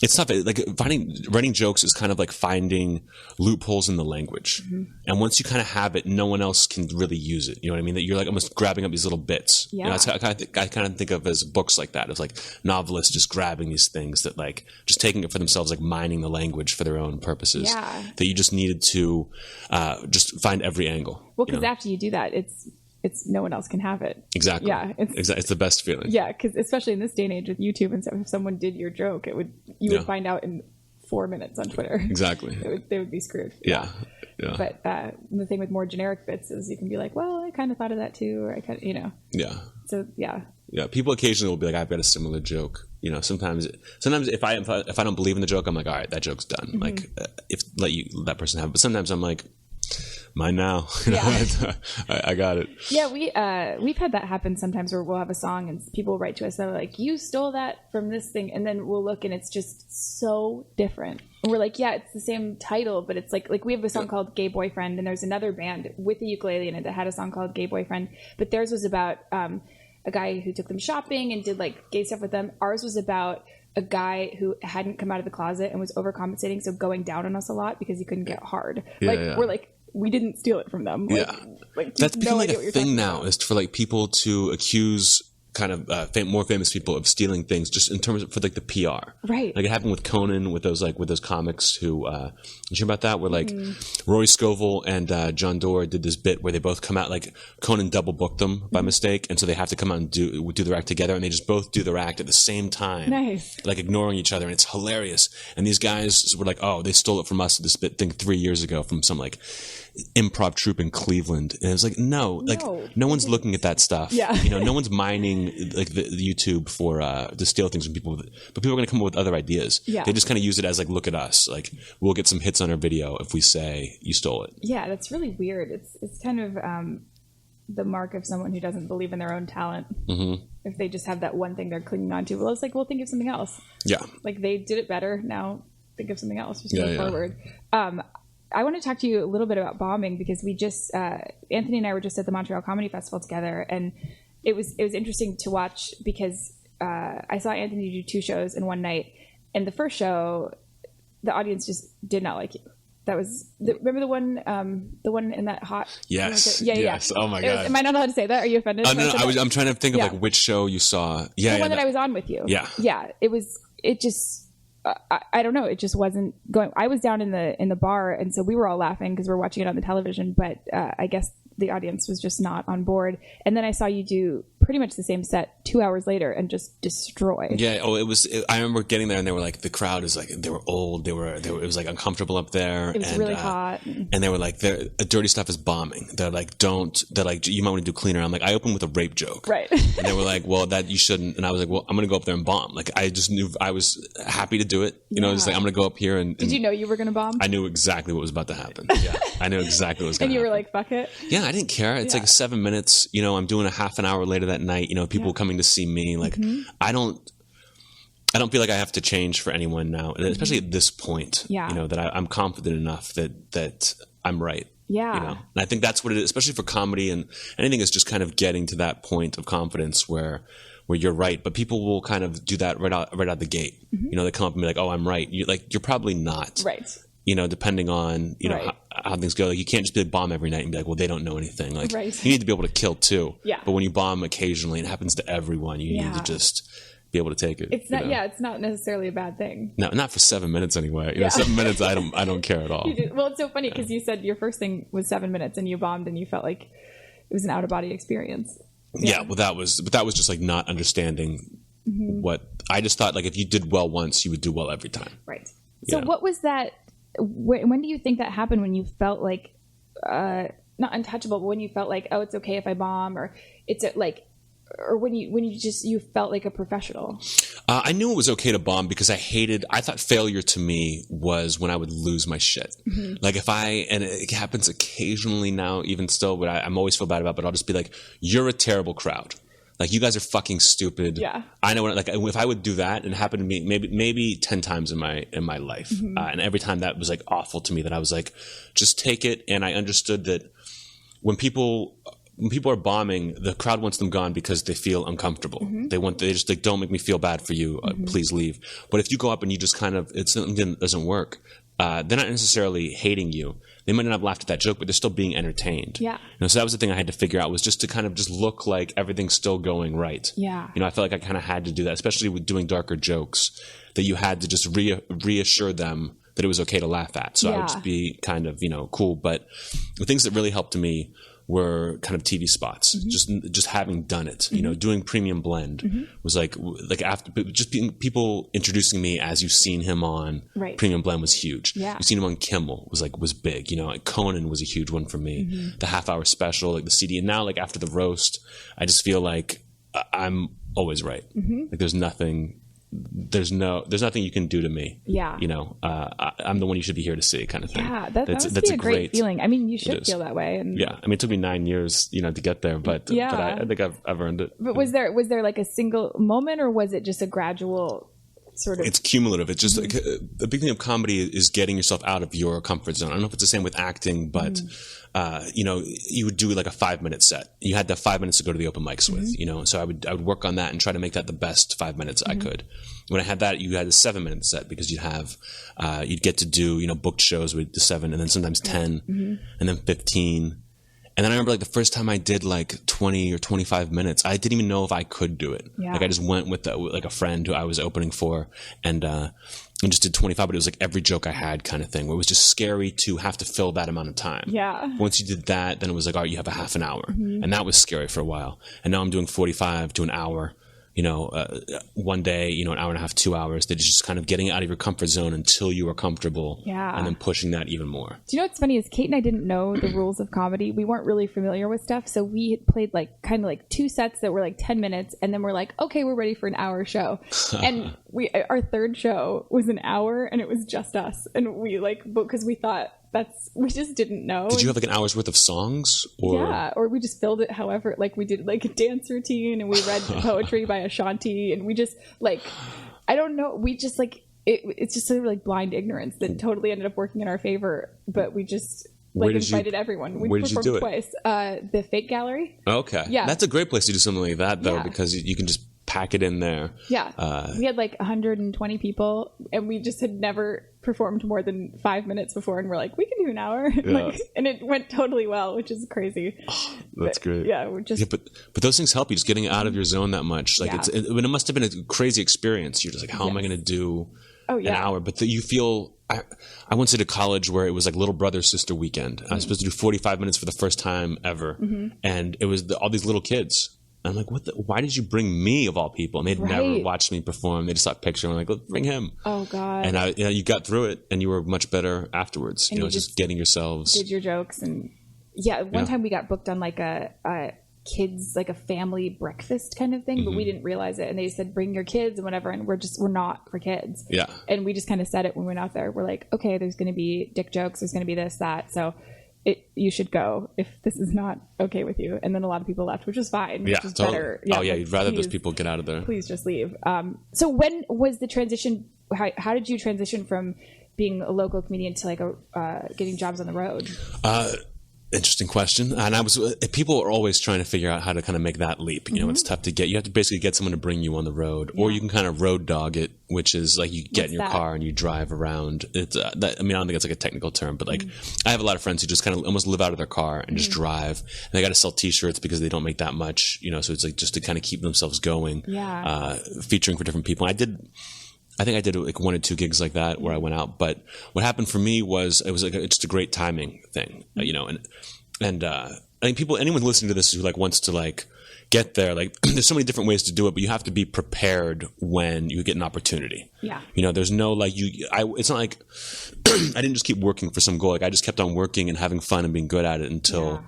it's tough. Like writing jokes is kind of like finding loopholes in the language. And once you kind of have it, no one else can really use it. You know what I mean? That you're like almost grabbing up these little bits. Yeah. I kind of think of as books like that. It's like novelists just grabbing these things that like just taking it for themselves, like mining the language for their own purposes. Yeah. That you just needed to just find every angle. Well, because after you do that, it's no one else can have it. Exactly. Yeah. It's the best feeling. Yeah, because especially in this day and age with YouTube and stuff, if someone did your joke, you would find out in 4 minutes on Twitter. Exactly. They would be screwed. Yeah. But the thing with more generic bits is you can be like, well, I kind of thought of that too, or I kind of, Yeah. So yeah. Yeah. People occasionally will be like, I've got a similar joke. Sometimes if I don't believe in the joke, I'm like, all right, that joke's done. Like if let that person have it. But sometimes I'm like, mine now. I got it. Yeah, we've had that happen sometimes where we'll have a song and people will write to us and they're like, you stole that from this thing, and then we'll look and it's just so different. And we're like, yeah, it's the same title, but it's like we have a song called Gay Boyfriend, and there's another band with a ukulele in it that had a song called Gay Boyfriend, but theirs was about a guy who took them shopping and did like gay stuff with them. Ours was about a guy who hadn't come out of the closet and was overcompensating, so going down on us a lot because he couldn't get hard. We're like, we didn't steal it from them. That's become like a thing now, is for like people to accuse kind of more famous people of stealing things, just in terms of for like the PR. Right. Like it happened with Conan with those comics who did you hear about that? Where like Rory Scovel and John Doerr did this bit where they both come out, like Conan double booked them by mistake, and so they have to come out and do their act together, and they just both do their act at the same time. Nice. Like ignoring each other, and it's hilarious. And these guys were like, oh, they stole it from us, this bit thing 3 years ago from some like improv troupe in Cleveland. And it was like, no one's looking at that stuff. Yeah. No one's mining like the YouTube for to steal things from people, but people are going to come up with other ideas. Yeah. They just kind of use it as like, look at us, like we'll get some hits on our video if we say you stole it. Yeah, that's really weird. It's kind of the mark of someone who doesn't believe in their own talent. If they just have that one thing they're clinging on to. Well, it's like, well, think of something else. Yeah. Like they did it better. Now think of something else. Just go forward. I want to talk to you a little bit about bombing, because we just Anthony and I were just at the Montreal Comedy Festival together, and it was interesting to watch because I saw Anthony do 2 shows in one night, and the first show the audience just did not like you. That was remember the one in that hot. Yes. Yes. Oh my God. Am I not allowed to say that? Are you offended? No. I'm trying to think of like which show you saw. Yeah. The one that I was on with you. Yeah. Yeah. It just. I don't know. It just wasn't going. I was down in the bar, and so we were all laughing because we're watching it on the television. But I guess the audience was just not on board. And then I saw you do pretty much the same set 2 hours later and just destroy. Yeah. Oh, I remember getting there, and they were like, the crowd is like, they were old. It was like uncomfortable up there. It was really hot. And they were like, dirty stuff is bombing. They're like, you might want to do cleaner. I'm like, I opened with a rape joke. Right. And they were like, well, that you shouldn't. And I was like, well, I'm going to go up there and bomb. Like, I just knew I was happy to do it. Just like, I'm going to go up here and. Did you know you were going to bomb? I knew exactly what was about to happen. Yeah. I knew exactly what was going to happen. And you were like, fuck it. Yeah. I didn't care. It's like 7 minutes. I'm doing a half an hour later that night. People coming to see me. Like, I don't feel like I have to change for anyone now, and especially at this point. Yeah. That I'm confident enough that I'm right. Yeah. And I think that's what it is, especially for comedy, and anything is just kind of getting to that point of confidence where you're right, but people will kind of do that right out the gate. They come up and be like, "Oh, I'm right." You're probably not. Right. Depending on how things go. Like, you can't just be like bomb every night and be like, well, they don't know anything. Like, right. You need to be able to kill too. Yeah. But when you bomb occasionally, it happens to everyone. You need to just be able to take it. It's not. Yeah, it's not necessarily a bad thing. No, not for 7 minutes anyway. 7 minutes, I don't care at all. Well, it's so funny because you said your first thing was 7 minutes and you bombed and you felt like it was an out of body experience. Yeah. Well, that was just like not understanding what I just thought. Like, if you did well once, you would do well every time. Right. So what was that? When do you think that happened? When you felt like not untouchable, but when you felt like, oh, it's okay if I bomb, or it's like or when you felt like a professional? I knew it was okay to bomb because I thought failure to me was when I would lose my shit. Like and it happens occasionally now, even still, but I'm always feel bad about it, but I'll just be like, you're a terrible crowd. Like, you guys are fucking stupid. Yeah. I know like if I would do that, and it happened to me maybe 10 times in my life. And every time that was like awful to me, that I was like, just take it. And I understood that when people are bombing, the crowd wants them gone because they feel uncomfortable. They just like, don't make me feel bad for you. Please leave. But if you go up and you just kind of, it doesn't work. They're not necessarily hating you. They might not have laughed at that joke, but they're still being entertained. Yeah. So that was the thing I had to figure out, was just to kind of just look like everything's still going right. Yeah. I felt like I kind of had to do that, especially with doing darker jokes, that you had to just reassure them that it was okay to laugh at. So I would just be kind of, cool. But the things that really helped me were kind of TV spots, just having done it, doing Premium Blend was like after just being people introducing me as you've seen him on Premium Blend was huge. Yeah. You've seen him on Kimmel was big, like Conan was a huge one for me, the half-hour special, like the CD. And now, like, after the roast, I just feel like I'm always right. Like there's nothing you can do to me. Yeah. I'm the one you should be here to see, kind of thing. Yeah, that must be a great feeling. I mean, you should feel that way. And yeah, I mean, it took me 9 years, to get there, but I think I've earned it. But was there like a single moment, or was it just a gradual sort of? It's cumulative. It's just like the big thing of comedy is getting yourself out of your comfort zone. I don't know if it's the same with acting, but you would do like a 5-minute set. You had that 5 minutes to go to the open mics with, so I would work on that and try to make that the best 5 minutes I could. When I had that, you had a 7-minute set because you'd get to do, booked shows with the 7 and then sometimes 10 and then 15. And then I remember, like, the first time I did like 20 or 25 minutes, I didn't even know if I could do it. Yeah. Like, I just went with like a friend who I was opening for and just did 25, but it was like every joke I had kind of thing, where it was just scary to have to fill that amount of time. Yeah. Once you did that, then it was like, all right, you have a half an hour. And that was scary for a while. And now I'm doing 45 to an hour. One day, an hour and a half, 2 hours, that is just kind of getting out of your comfort zone until you are comfortable. Yeah. And then pushing that even more. Do you know what's funny is Kate and I didn't know the rules of comedy. We weren't really familiar with stuff. So we had played like kind of like 2 sets that were like 10 minutes. And then we're like, okay, we're ready for an hour show. And our third show was an hour and it was just us. And we because we thought, we just didn't know. Did you have like an hour's worth of songs? Or? Yeah, or we just filled it however, like we did like a dance routine and we read poetry by Ashanti and we just like, I don't know, we just like, it's just sort of like blind ignorance that totally ended up working in our favor, but we just invited everyone. We performed twice. The Fake Gallery. Okay. Yeah. That's a great place to do something like that though, because you can just pack it in there. Yeah. We had like 120 people and we just had never performed more than 5 minutes before and we're like, we can do an hour. And it went totally well, which is crazy. Oh, that's great. Yeah, but those things help you, just getting out of your zone that much. Like it must have been a crazy experience. You're just like, how am I going to do an hour? But you feel. I once did a college where it was like little brother sister weekend. I was supposed to do 45 minutes for the first time ever, and it was all these little kids. I'm like, why did you bring me of all people? And they'd never watched me perform. They just saw a picture and I'm like, let's bring him. Oh God. And you got through it and you were much better afterwards. And you just getting yourselves. Did your jokes. And one time we got booked on like a kids, like a family breakfast kind of thing, but we didn't realize it. And they said, bring your kids and whatever. And we're not for kids. Yeah. And we just kind of said it when we went out there. We're like, okay, there's going to be dick jokes. There's going to be this, that. So you should go if this is not okay with you. And then a lot of people left, which was fine. Which is totally better. Yeah, you'd rather those people get out of there. Please just leave. So when was the transition? How did you transition from being a local comedian to like getting jobs on the road? Interesting question. And people are always trying to figure out how to kind of make that leap. You know, it's tough to get. You have to basically get someone to bring you on the road, or you can kind of road dog it, which is like you get in your car and you drive around. It's I don't think it's like a technical term, but like I have a lot of friends who just kind of almost live out of their car and just drive. And they got to sell T-shirts because they don't make that much, so it's like just to kind of keep themselves going. Yeah. Featuring for different people. I think I did like 1 or 2 gigs like that where I went out. But what happened for me was it was like it's a great timing thing, and I think anyone listening to this who like wants to like get there, like there's so many different ways to do it, but you have to be prepared when you get an opportunity. Yeah. There's no like it's not like I didn't just keep working for some goal. Like I just kept on working and having fun and being good at it until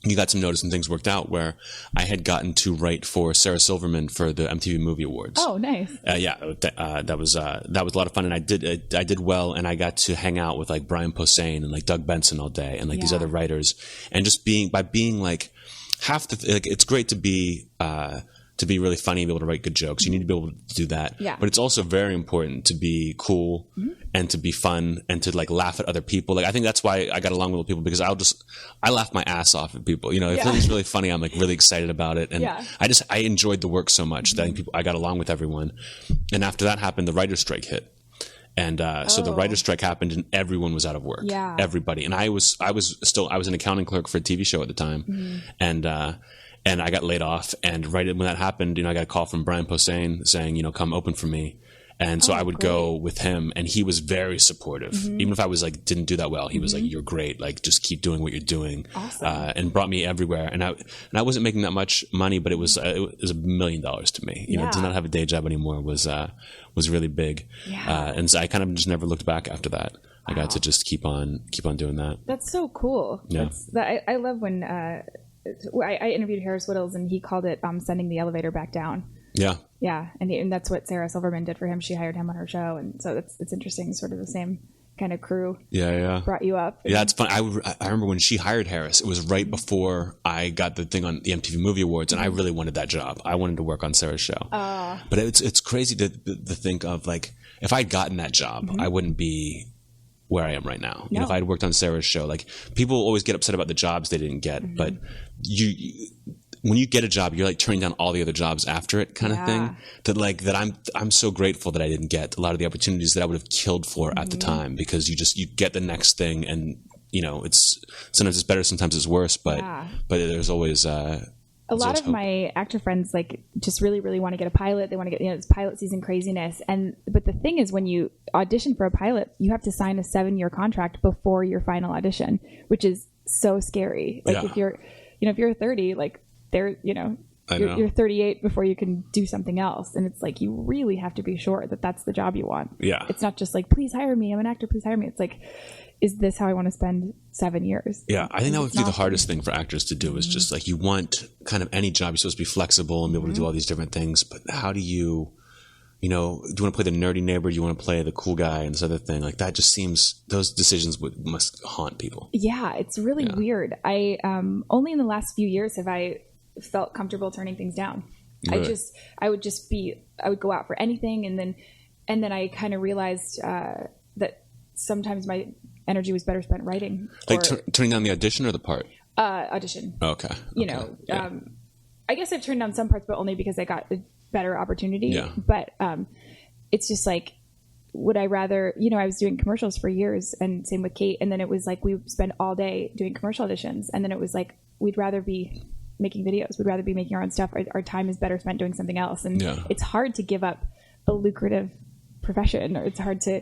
you got some notice and things worked out where I had gotten to write for Sarah Silverman for the MTV Movie Awards. Oh, nice. That was a lot of fun, and I did well, and I got to hang out with like Brian Posehn and like Doug Benson all day, and like these other writers, and just being like half the like it's great to be really funny and be able to write good jokes. You need to be able to do that. Yeah. But it's also very important to be cool and to be fun and to like laugh at other people. Like I think that's why I got along with people, because I laugh my ass off at people. You know, if something's really funny, I'm like really excited about it. And I enjoyed the work so much that I got along with everyone. And after that happened, the writer's strike hit. And so the writer's strike happened and everyone was out of work. Yeah. Everybody. And I was an accounting clerk for a TV show at the time. And I got laid off, and right when that happened, you know, I got a call from Brian Posehn saying, you know, come open for me. And so I would go with him, and he was very supportive. Even if I was like, didn't do that well, he was like, you're great. Like, just keep doing what you're doing. Awesome. And brought me everywhere. And I wasn't making that much money, but it was $1 million to me. You know, to not have a day job anymore was really big. Yeah. And so I kind of just never looked back after that. I got to just keep on doing that. That's so cool. Yeah. I love when, I interviewed Harris Whittles, and he called it sending the elevator back down. Yeah. Yeah. And that's what Sarah Silverman did for him. She hired him on her show. And so it's interesting, sort of the same kind of crew. Yeah. Brought you up. Yeah, it's fun. I remember when she hired Harris, it was right before I got the thing on the MTV Movie Awards, and I really wanted that job. I wanted to work on Sarah's show. But it's crazy to think of, like, if I'd gotten that job, I wouldn't be where I am right now. You know, if I'd worked on Sarah's show, like, people always get upset about the jobs they didn't get, but when you get a job, you're like turning down all the other jobs after it, kind of thing. That I'm so grateful that I didn't get a lot of the opportunities that I would have killed for at the time, because you get the next thing, and you know, sometimes it's better, sometimes it's worse, but there's always a lot of my actor friends like just really, really want to get a pilot. They want to get, you know, it's pilot season craziness. But the thing is, when you audition for a pilot, you have to sign a 7-year contract before your final audition, which is so scary. Like if you're 30, like you're 38 before you can do something else. And it's like, you really have to be sure that that's the job you want. Yeah. It's not just like, please hire me. I'm an actor. Please hire me. It's like, is this how I want to spend 7 years? Yeah, I think that would be the hardest thing for actors to do, is just like, you want kind of any job, you're supposed to be flexible and be able to do all these different things, but how do you know, do you want to play the nerdy neighbor? Do you want to play the cool guy and this other thing? Like, that just seems, those decisions must haunt people. Yeah, it's really weird. I only in the last few years have I felt comfortable turning things down. Really? I would go out for anything, and then I kind of realized that sometimes my energy was better spent writing. Like turning down the audition or the part? Audition. Okay. You know, I guess I've turned down some parts, but only because I got a better opportunity. Yeah. But it's just like, would I rather, you know, I was doing commercials for years, and same with Kate. And then it was like, we spend all day doing commercial auditions. And then it was like, we'd rather be making videos. We'd rather be making our own stuff. Our time is better spent doing something else. And it's hard to give up a lucrative profession, or it's hard to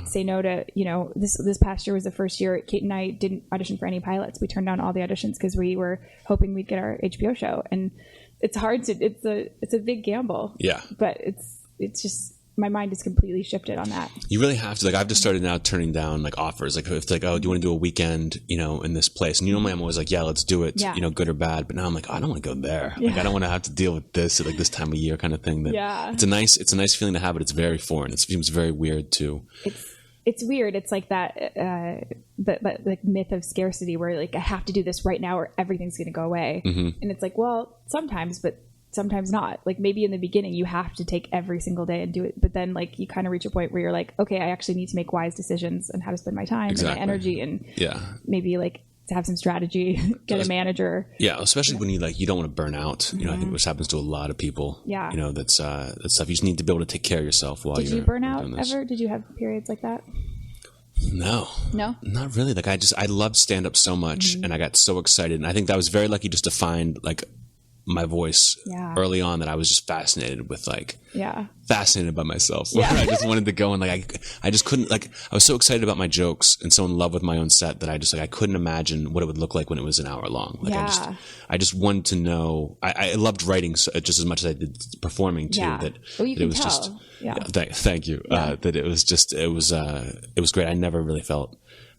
say no to, you know, this past year was the first year Kate and I didn't audition for any pilots. We turned down all the auditions because we were hoping we'd get our HBO show, and it's hard to, it's a big gamble. Yeah. But it's just, my mind is completely shifted on that. You really have to, like, I've just started now turning down like offers. Like, if it's like, oh, do you want to do a weekend, you know, in this place? And normally I'm always like, yeah, let's do it, you know, good or bad. But now I'm like, oh, I don't want to go there. Yeah. Like, I don't want to have to deal with this at like this time of year kind of thing. That it's a nice feeling to have, but it's very foreign. It seems very weird too. It's weird. It's like that like myth of scarcity, where like, I have to do this right now or everything's going to go away. And it's like, well, sometimes, but sometimes not. Like, maybe in the beginning you have to take every single day and do it, but then like, you kind of reach a point where you're like, okay, I actually need to make wise decisions on how to spend my time and my energy, and maybe like to have some strategy, get a manager. Yeah, especially when you don't want to burn out. You know, I think which happens to a lot of people. Yeah, you know, that's stuff. You just need to be able to take care of yourself while you're. Did you burn out ever? Did you have periods like that? No, not really. Like, I loved stand up so much, and I got so excited, and I think that I was very lucky just to find like my voice early on, that I was just fascinated with, like, fascinated by myself. Yeah. I just wanted to go, and like, I just couldn't, like, I was so excited about my jokes and so in love with my own set that I just, like, I couldn't imagine what it would look like when it was an hour long. Like, I just wanted to know, I loved writing just as much as I did performing too, that it was just, thank you. That it was great. I never really felt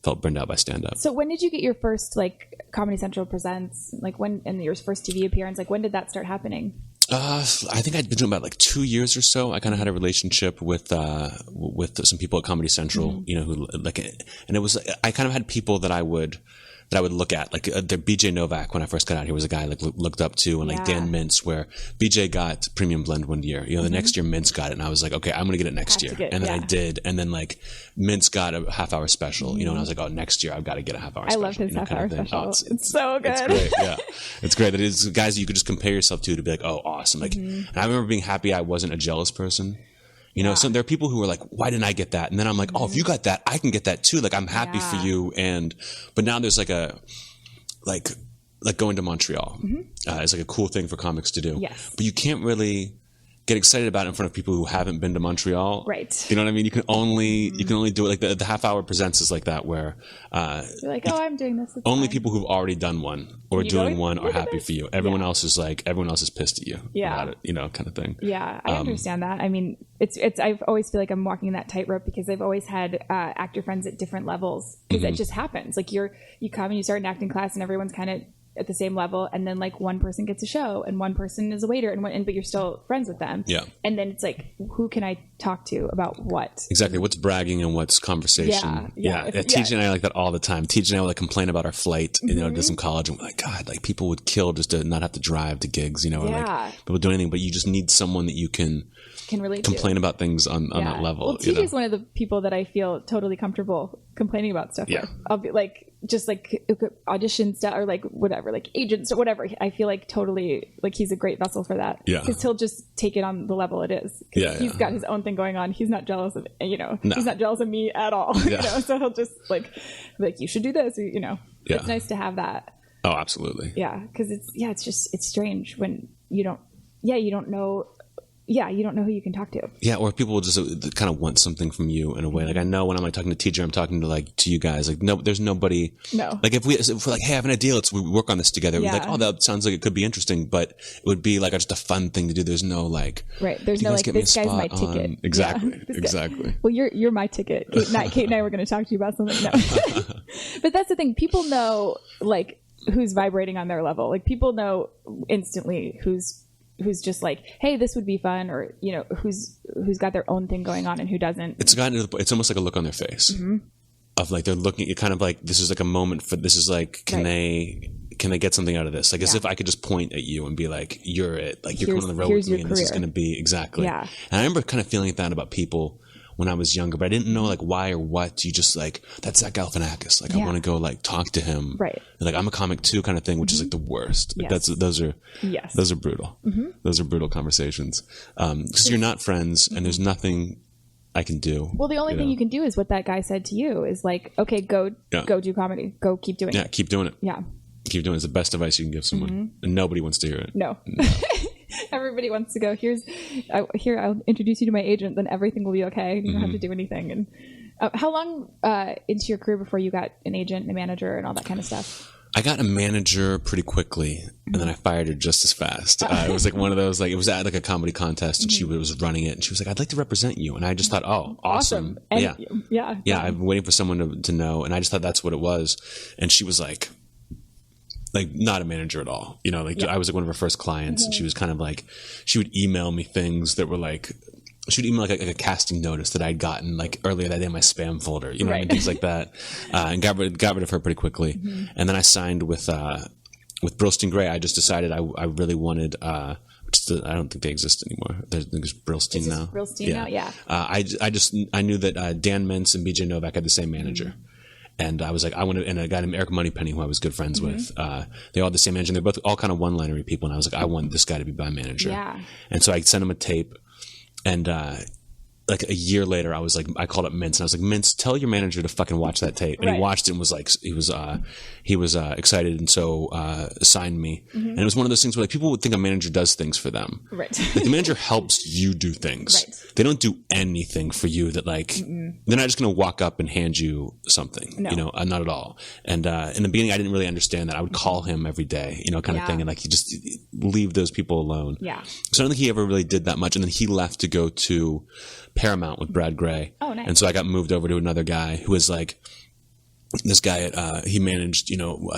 felt burned out by stand-up. So when did you get your first like Comedy Central Presents, like when, and your first TV appearance, like when did that start happening? I think I'd been doing about like 2 years or so. I kind of had a relationship with some people at Comedy Central, who like, and it was, I kind of had people that I would look at, like the BJ Novak when I first got out here was a guy I like looked up to, and like Dan Mintz, where BJ got Premium Blend one year, the next year Mintz got it, and I was like, okay, I'm gonna get it next year, and then I did, and then like Mintz got a half-hour special, and I was like, oh, next year I've got to get a half-hour special. I love his half-hour special. Oh, it's so good. It's great, yeah. It's great that it's guys you could just compare yourself to be like, oh, awesome. Like, and I remember being happy I wasn't a jealous person. So there are people who are like, why didn't I get that? And then I'm like, oh, if you got that, I can get that too. Like, I'm happy for you. But now there's like like going to Montreal is like a cool thing for comics to do. Yes. But you can't really get excited about it in front of people who haven't been to Montreal. Right. You know what I mean? You can only do it like the half-hour presents is like that, where you're like, oh, I'm doing this. Only people who've already done one or doing one are happy for you. Everyone else is pissed at you about it, kind of thing. Yeah, I understand that. I mean, it's I always feel like I'm walking that tightrope because I've always had actor friends at different levels, because it just happens. Like you come and you start an acting class and everyone's kind of at the same level, and then like one person gets a show and one person is a waiter, but you're still friends with them. Yeah. And then it's like, who can I talk to about what? Exactly. What's bragging and what's conversation? Yeah. TJ and I are like that all the time. TJ and I would like complain about our flight, to some college, and we're like, God, like people would kill just to not have to drive to gigs, or like people do anything, but you just need someone that you can relate complain about things on that level. Well, TJ is one of the people that I feel totally comfortable complaining about stuff with. I'll be like, just like audition stuff or like whatever, like agents or whatever. I feel like totally like he's a great vessel for that. Yeah. Because he'll just take it on the level it is. He's got his own thing going on. He's not jealous of, he's not jealous of me at all. So he'll just like, you should do this, It's nice to have that. Oh, absolutely. Yeah. Cause it's strange when you don't know. Yeah, you don't know who you can talk to. Yeah, or people will just kind of want something from you in a way. Like I know when I'm like talking to TJ, I'm talking to you guys. Like no, there's nobody. No. Like if we're like, hey, I have an idea, let's work on this together. We're like, oh, that sounds like it could be interesting, but it would be like just a fun thing to do. There's no like. Right. There's no like this guy's my ticket. Exactly. Exactly. Well, you're my ticket. Kate and I were going to talk to you about something. No. But that's the thing. People know like who's vibrating on their level. Like people know instantly who's just like, hey, this would be fun, or who's got their own thing going on and who doesn't. It's almost like a look on their face of like they're looking. It kind of like this is like a moment for this is like can they get something out of this? Like as if I could just point at you and be like, you're it. Like you're coming on the road with me, and this is going to be exactly. Yeah. And I remember kind of feeling that about people when I was younger, but I didn't know like why or what. You just like, that's Zach Galifianakis. Like I want to go like talk to him. Right. And, like I'm a comic too kind of thing, which is like the worst. Yes. Those are brutal. Those are brutal conversations. Because you're not friends and there's nothing I can do. Well, the only thing you can do is what that guy said to you is like, okay, go do comedy. Go keep doing it. Yeah, keep doing it. Yeah. Keep doing it. It's the best advice you can give someone. And nobody wants to hear it. No. Everybody wants to go, here, I'll introduce you to my agent, then everything will be okay. You don't have to do anything. And how long into your career before you got an agent and a manager and all that kind of stuff? I got a manager pretty quickly, and then I fired her just as fast. It was like one of those, like it was at like a comedy contest, and she was running it, and she was like, "I'd like to represent you," and I just thought, "Oh, awesome. And yeah. I've been waiting for someone to know, and I just thought that's what it was, and she was like not a manager at all, I was like one of her first clients, and she was kind of like, she would email me things that were like, she would email like a casting notice that I'd gotten like earlier that day in my spam folder, and things like that, and got rid of her pretty quickly. And then I signed with Brillstein Gray. I just decided I really wanted, I don't think they exist anymore. There's Brillstein now. Brillstein now, yeah. I knew that Dan Mintz and BJ Novak had the same manager. And I was like, and a guy named Eric Moneypenny, who I was good friends with, they all had the same manager. They're both all kind of one-linery people. And I was like, I want this guy to be my manager. Yeah. And so I sent him a tape. And like a year later, I was like, I called up Mintz and I was like, Mintz, tell your manager to fucking watch that tape. And he watched it and was like, he was excited, and so signed me. And it was one of those things where like people would think a manager does things for them. Right. Like the manager helps you do things. Right. They don't do anything for you that like they're not just going to walk up and hand you something. No. Not at all. And in the beginning, I didn't really understand that. I would call him every day, kind of thing, and like you just leave those people alone. Yeah. So I don't think he ever really did that much. And then he left to go to Paramount with Brad Gray. Oh, nice. And so I got moved over to another guy who was like, this guy, he managed,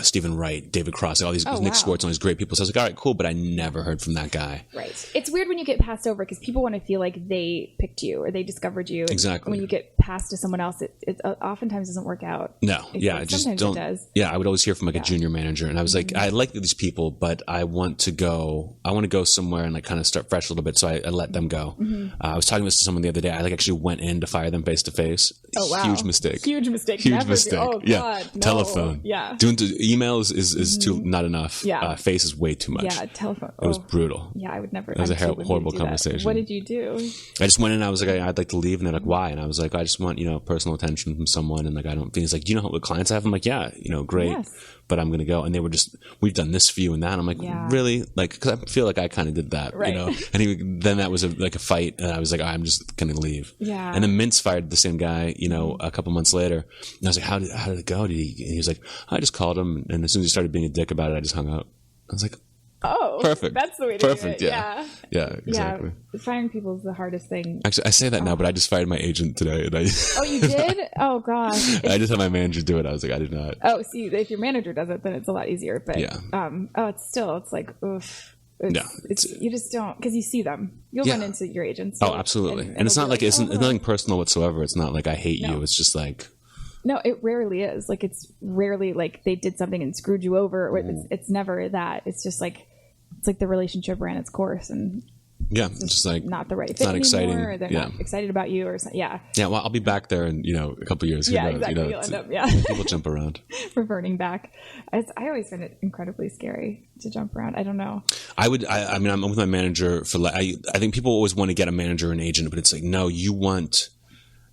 Stephen Wright, David Cross, all these Nick Swartz, all these great people. So I was like, all right, cool. But I never heard from that guy. Right. It's weird when you get passed over because people want to feel like they picked you or they discovered you. Exactly. When you get passed to someone else, it oftentimes doesn't work out. No. Yeah. Sometimes it does. Yeah. I would always hear from like a junior manager, and I was like, I like these people, but I want to go somewhere and like kind of start fresh a little bit. So I let them go. I was talking this to someone the other day. I like actually went in to fire them face to face. Oh, wow. Huge mistake. Huge mistake. Huge Never mistake. Oh, yeah. God. No. Telephone. Yeah. Doing emails is too not enough. Yeah. Face is way too much. Yeah. Telephone. It was brutal. Yeah. I would never. It was a horrible conversation. What did you do? I just went in and I was like, I'd like to leave. And they're like, why? And I was like, I just want, personal attention from someone. And like, I don't think it's like, do you know what clients I have? I'm like, yeah, great. Yes. But I'm going to go. And they were just, we've done this for you and that. And I'm like, really? Like, because I feel like I kind of did that, right. And then that was a fight. And I was like, I'm just going to leave. Yeah. And then Mintz fired the same guy, a couple months later. And I was like, how did it go? And he was like, I just called him. And as soon as he started being a dick about it, I just hung up. I was like, oh, perfect. That's the way to do it. Yeah. Yeah, exactly. Yeah, firing people is the hardest thing. Actually, I say that now, but I just fired my agent today. And oh, you did? Oh, gosh. I just had my manager do it. I was like, I did not. Oh, see, if your manager does it, then it's a lot easier. But yeah. It's like, oof. It's you just don't, because you see them. You'll run into your agents. Oh, absolutely. And it's not like, it's nothing personal whatsoever. It's not like I hate you. It's just like. No, it rarely is. Like, it's rarely like they did something and screwed you over. It's never that. It's just like, it's like the relationship ran its course and it's just like not the right fit not anymore, exciting. Or they're not excited about you or something. Yeah. Yeah. Well, I'll be back there in, a couple of years. Who knows? Exactly. You'll end up, people jump around. Reverting back. I always find it incredibly scary to jump around. I don't know. I mean, I'm with my manager I think people always want to get a manager or an agent, but it's like, no, you want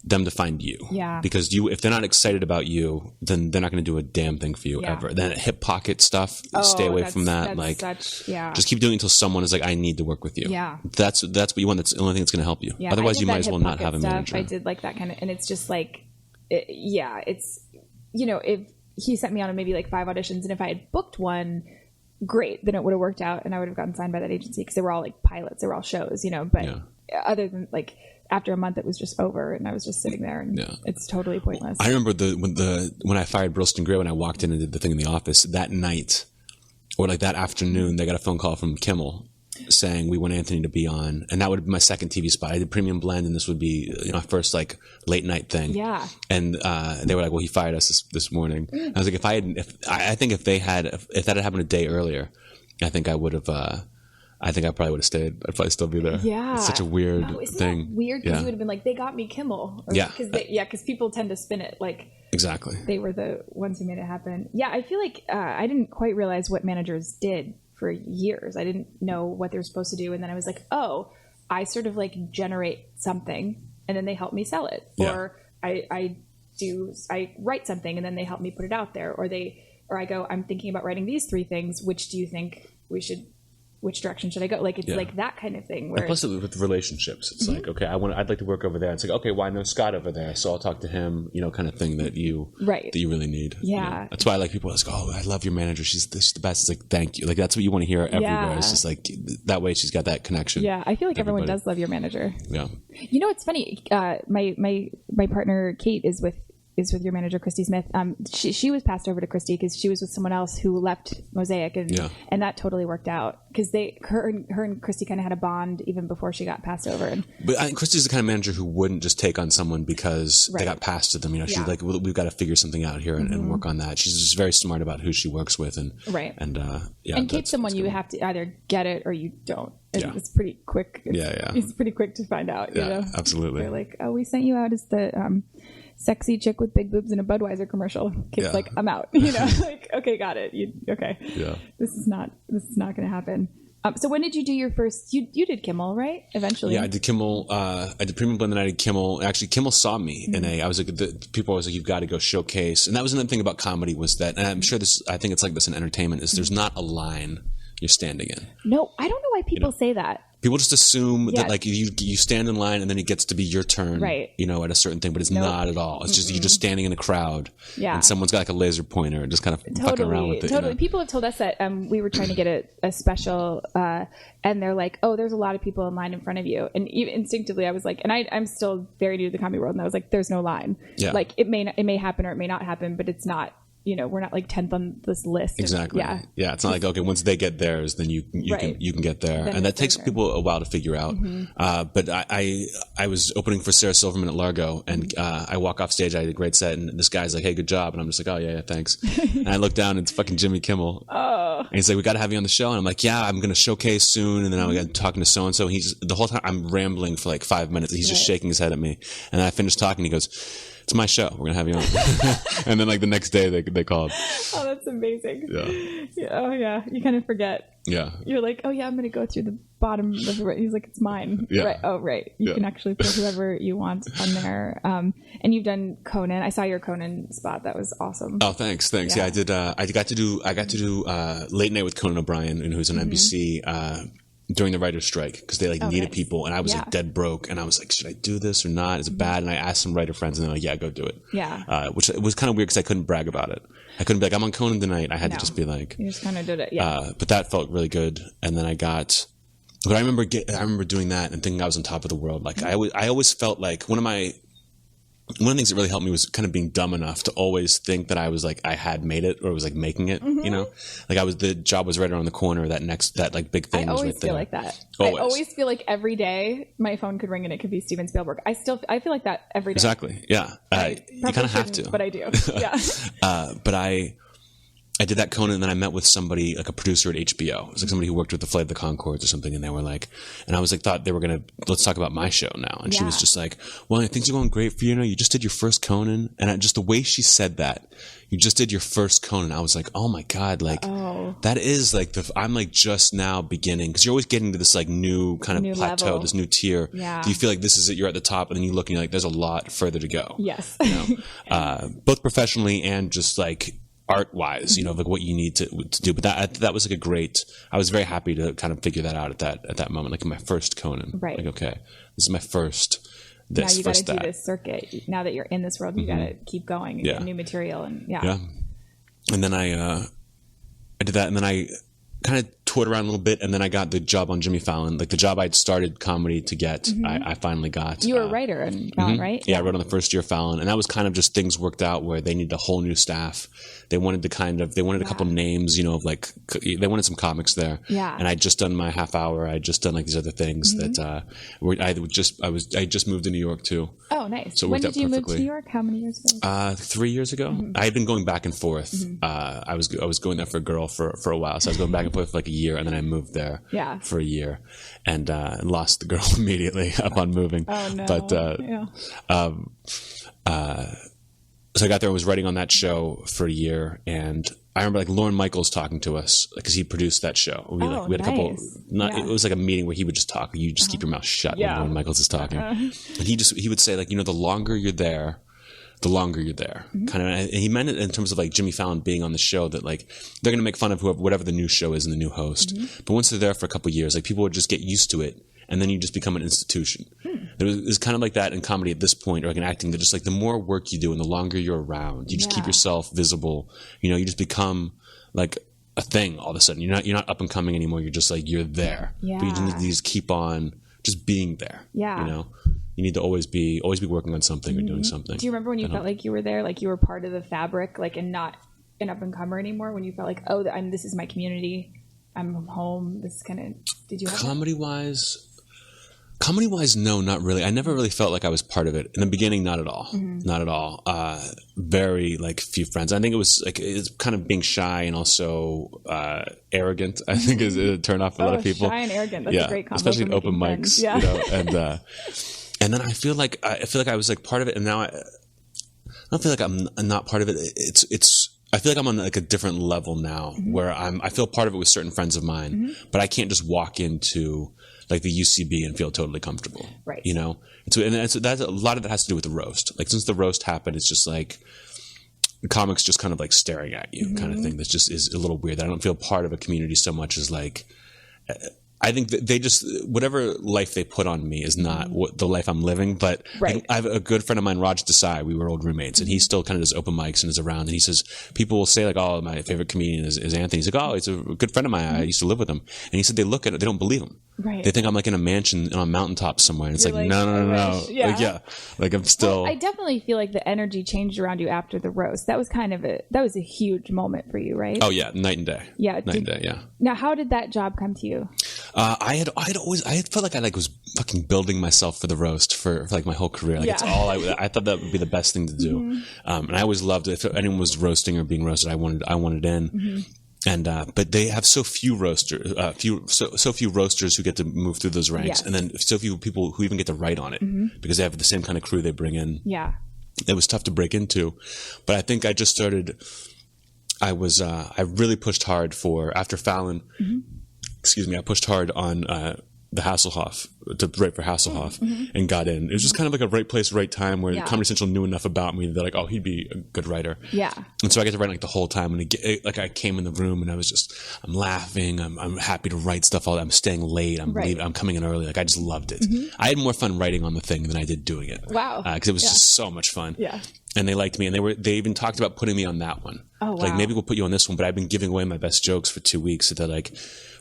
them to find you. Yeah. Because if they're not excited about you, then they're not going to do a damn thing for you ever. Then hip pocket stuff, stay away from that. Like, just keep doing it until someone is like, I need to work with you. Yeah. That's what you want. That's the only thing that's going to help you. Yeah, otherwise, you might as well not have a manager. I did like that kind of, and it's just like, it's, if he sent me on maybe like 5 auditions, and if I had booked one, great, then it would have worked out and I would have gotten signed by that agency because they were all like pilots, they were all shows, but other than like, after a month, it was just over, and I was just sitting there, and it's totally pointless. I remember when I fired Brillston Gray, when I walked in and did the thing in the office that night, or like that afternoon, they got a phone call from Kimmel saying we want Anthony to be on, and that would be my second TV spot. I did Premium Blend, and this would be my first like late night thing. Yeah. And they were like, "Well, he fired us this morning." I was like, I think if that had happened a day earlier, I think I would have. I think I probably would have stayed. I'd probably still be there. Yeah. It's such a weird thing. That weird? Because you would have been like, they got me Kimmel. Because people tend to spin it like. Exactly. They were the ones who made it happen. Yeah, I feel like I didn't quite realize what managers did for years. I didn't know what they were supposed to do. And then I was like, oh, I sort of like generate something and then they help me sell it. Yeah. Or I write something and then they help me put it out there. Or I go, I'm thinking about writing these 3 things. Which do you think which direction should I go? Like, it's like that kind of thing. Where and plus with relationships, it's like, okay, I'd like to work over there. It's like, okay, well, I know Scott over there, so I'll talk to him, kind of thing that you really need. Yeah. That's why I like people like, oh, I love your manager. She's the best. It's like, thank you. Like, that's what you want to hear everywhere. Yeah. It's just like, that way she's got that connection. Yeah. I feel like everyone does love your manager. Yeah. It's funny. My partner, Kate, is with your manager, Christy Smith. She was passed over to Christy because she was with someone else who left Mosaic, and that totally worked out because her and Christy kind of had a bond even before she got passed over. But I think Christy's the kind of manager who wouldn't just take on someone because they got passed to them. She's like, well, we've got to figure something out here and work on that. She's just very smart about who she works with, and Kate's someone you have to either get it or you don't. It's pretty quick. It's pretty quick to find out. Absolutely. They're like, oh, we sent you out as the sexy chick with big boobs in a Budweiser commercial. Kid's like, I'm out. Like, okay, got it. Okay. Yeah. This is not going to happen. So when did you do your first? You did Kimmel, right? Eventually. Yeah, I did Kimmel. I did Premium Blend, and I did Kimmel. Actually, Kimmel saw me, and I was like, people always like, you've got to go showcase. And that was another thing about comedy was that, and I'm sure I think it's like this in entertainment, is there's not a line you're standing in. No, I don't know why people say that. People just assume that like you stand in line and then it gets to be your turn, right? You know, at a certain thing, but it's not at all. It's just you're just standing in a crowd, and someone's got like a laser pointer and just kind of fucking around with it. Totally. You know? People have told us that we were trying to get a special, and they're like, "Oh, there's a lot of people in line in front of you," and even instinctively, I was like, and I'm still very new to the comedy world, and I was like, "There's no line. Yeah. Like it may happen or it may not happen, but it's not." You know, we're not like 10th on this list. Exactly. Yeah. It's not like, okay, once they get theirs, then you can get there. Then and that takes people a while to figure out. But I was opening for Sarah Silverman at Largo, and I walk off stage. I had a great set, and this guy's like, "Hey, good job." And I'm just like, "Oh, yeah, thanks." And I look down, and it's fucking Jimmy Kimmel. And he's like, "We got to have you on the show." And I'm like, "Yeah, I'm going to showcase soon." And then I got talking to so-and-so. He's the whole time I'm rambling for like 5 minutes. He's just shaking his head at me. And then I finished talking. He goes, "It's my show. We're gonna have you on." And then like the next day they called. Oh, that's amazing. Yeah. Oh yeah. You kind of forget. Yeah. You're like, oh yeah, I'm gonna go through the bottom of the. He's like, it's mine. Yeah. Right. Oh right. You can actually put whoever you want on there. And you've done Conan. I saw your Conan spot. That was awesome. Oh, thanks. Yeah, I did. I got to do Late Night with Conan O'Brien, who's on NBC. During the writer's strike, because they needed people, and I was like dead broke, and I was like, should I do this or not? Is it bad? And I asked some writer friends, and they're like, yeah, go do it. Yeah. Which was kind of weird because I couldn't brag about it. I couldn't be like, I'm on Conan tonight. I had to just be like, you just kind of did it. Yeah. But that felt really good, and then but I remember doing that and thinking I was on top of the world. Like I always felt like one of the things that really helped me was kind of being dumb enough to always think that I was like I had made it or was like making it, you know, like the job was right around the corner. That like big thing. I was always right feel there. like that. Always. I always feel like every day my phone could ring and it could be Steven Spielberg. I feel like that every day. Exactly. Yeah. You kind of have to. But I do. Yeah. But I did that Conan, and then I met with somebody, like a producer at HBO. It was like somebody who worked with the Flight of the Conchords or something, and they were like, and I was like, thought they were gonna, let's talk about my show now. And she was just like, well, things are going great for you now. You just did your first Conan, and just the way she said that, you just did your first Conan. I was like, oh my god, like that is like I'm like just now beginning, because you're always getting to this like new kind of plateau, level. This new tier. Yeah. Do you feel like this is it? You're at the top, and then you look and you're like, there's a lot further to go. Yes. You know? Both professionally and just like art-wise, you know, like what you need to do. But that was like I was very happy to kind of figure that out at that moment, like in my first Conan. Right. Like, okay, this is my first this. Now you got to do this circuit. Now that you're in this world, you got to keep going and get new material. And yeah. And then I did that, and then I kind of toured around a little bit, and then I got the job on Jimmy Fallon, like the job I'd started comedy to get. I finally got. You were a writer on Fallon, right? Yeah, I wrote on the first year of Fallon, and that was kind of just things worked out where they needed a whole new staff. They wanted a couple names, you know, of like they wanted some comics there. Yeah. And I'd just done my half hour. I'd just done like these other things that I just moved to New York too. Oh, nice. So when did you move to New York? How many years ago? 3 years ago. I had been going back and forth. I was going there for a girl for a while, so I was going back and forth for like a year, and then I moved there for a year, and lost the girl immediately upon moving. Oh no! But so I got there. I was writing on that show for a year, and I remember like Lorne Michaels talking to us because he produced that show. We had a couple. It was like a meeting where he would just talk. You just keep your mouth shut when Lorne Michaels is talking, and he would say like, you know, the longer you're there, kind of. And he meant it in terms of like Jimmy Fallon being on the show, that like they're going to make fun of whatever the new show is and the new host. But once they're there for a couple of years, like people would just get used to it, and then you just become an institution. It was kind of like that in comedy at this point, or like in acting, that just like the more work you do and the longer you're around, you just keep yourself visible. You know, you just become like a thing all of a sudden. You're not up and coming anymore. You're just like, you're there. Yeah. But you just keep on just being there. Yeah. You know, you need to always be working on something or doing something. Do you remember when you felt like you were there, like you were part of the fabric, like, and not an up and comer anymore? When you felt like, oh, this is my community. I'm home. This kind of. Did you have Comedy wise, no, not really. I never really felt like I was part of it. In the beginning, not at all. Not at all. Very like few friends. I think it was like it's kind of being shy and also arrogant. I think is a turn off for a lot of people. Shy and arrogant. That's a great combo. Especially at open mics. Yeah. You know, and then I feel like I was like part of it, and now I don't feel like I'm not part of it. I feel like I'm on like a different level now, where I feel part of it with certain friends of mine, but I can't just walk into like the UCB and feel totally comfortable, right? You know, that's a lot of that has to do with the roast. Like since the roast happened, it's just like comics just kind of like staring at you, kind of thing. That just is a little weird. I don't feel part of a community so much as like I think that they just, whatever life they put on me is not what the life I'm living. But Right. I have a good friend of mine, Raj Desai. We were old roommates, and he still kind of does open mics and is around. And he says, people will say like, oh, my favorite comedian is Anthony. He's like, oh, he's a good friend of mine. I used to live with him. And he said they look at it, they don't believe him. Right. They think I'm like in a mansion on a mountaintop somewhere. And it's You're like, like, no. I wish. Yeah. Like, yeah. Like I'm still. Well, I definitely feel like the energy changed around you after the roast. That was that was a huge moment for you, right? Oh yeah, night and day. Yeah. Night and day. Yeah. Now, how did that job come to you? I had felt like I was fucking building myself for the roast for like my whole career. Like it's all I thought that would be the best thing to do. And I always loved it. If anyone was roasting or being roasted, I wanted in. And but they have so few roasters, so few roasters who get to move through those ranks, and then so few people who even get to write on it because they have the same kind of crew they bring in. Yeah. It was tough to break into, but I think I just started. I really pushed hard after Fallon. Excuse me, I pushed hard on the Hasselhoff to write for Hasselhoff and got in. It was just kind of like a right place, right time where Comedy Central knew enough about me. They're like, oh, he'd be a good writer. Yeah. And so I get to write like the whole time. And like I came in the room and I was just, I'm laughing. I'm happy to write stuff. I'm staying late. I'm coming in early. Like I just loved it. I had more fun writing on the thing than I did doing it. Wow. Because it was just so much fun. Yeah. And they liked me, and they even talked about putting me on that one. Oh, wow. Like maybe we'll put you on this one, but I've been giving away my best jokes for 2 weeks. So they're like,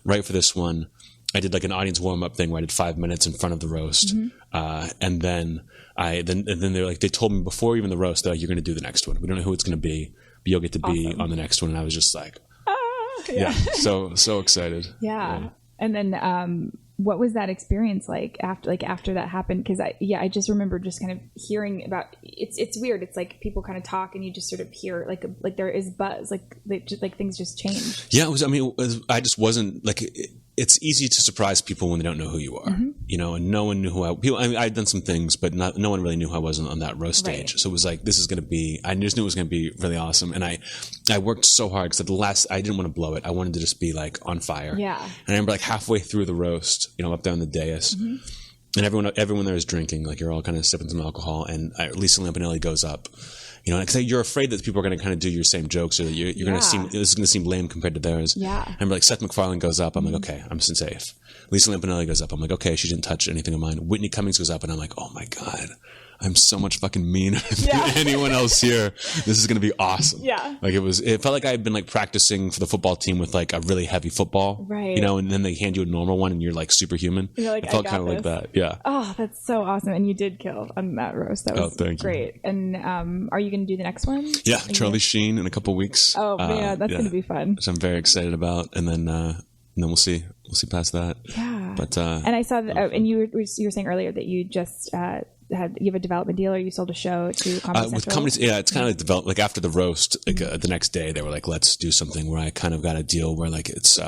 right for this one, I did like an audience warm up thing where I did 5 minutes in front of the roast, and then they're like, they told me before even the roast, they're like, you're going to do the next one. We don't know who it's going to be, but you'll get to be on the next one. And I was just like, so excited. Yeah. And then what was that experience like after that happened? Because I just remember just kind of hearing about it's weird. It's like people kind of talk and you just sort of hear like there is buzz, like things just change. Yeah, I just wasn't like. It's easy to surprise people when they don't know who you are, you know, and no one knew who I'd done some things, but no one really knew who I was on that roast stage. Right. So it was like, this is going to be, I just knew it was going to be really awesome. And I worked so hard because I didn't want to blow it. I wanted to just be like on fire. Yeah. And I remember like halfway through the roast, you know, up there on the dais, and everyone there is drinking, like you're all kind of sipping some alcohol, and Lisa Lampanelli goes up. You know, because you're afraid that people are going to kind of do your same jokes, or that you're going to this is going to seem lame compared to theirs. Yeah. I remember like Seth MacFarlane goes up. I'm like, okay, I'm safe. Lisa Lampanelli goes up. I'm like, okay, she didn't touch anything of mine. Whitney Cummings goes up, and I'm like, oh my God, I'm so much fucking meaner than anyone else here. This is going to be awesome. Yeah. Like it felt like I had been like practicing for the football team with like a really heavy football. Right. You know, and then they hand you a normal one and you're like superhuman. You're like, it felt kind of like that. Yeah. Oh, that's so awesome. And you did kill on that roast. That was great. And are you going to do the next one? Yeah. Charlie Sheen in a couple weeks. Oh, man, that's going to be fun. Which I'm very excited about. And then we'll see. We'll see past that. Yeah. But and I saw that, and you were saying earlier that you just you have a development deal, or you sold a show to Comedy Central? With Comedy, it's kind of like developed. Like after the roast, like the next day, they were like, "Let's do something." Where I kind of got a deal where like it's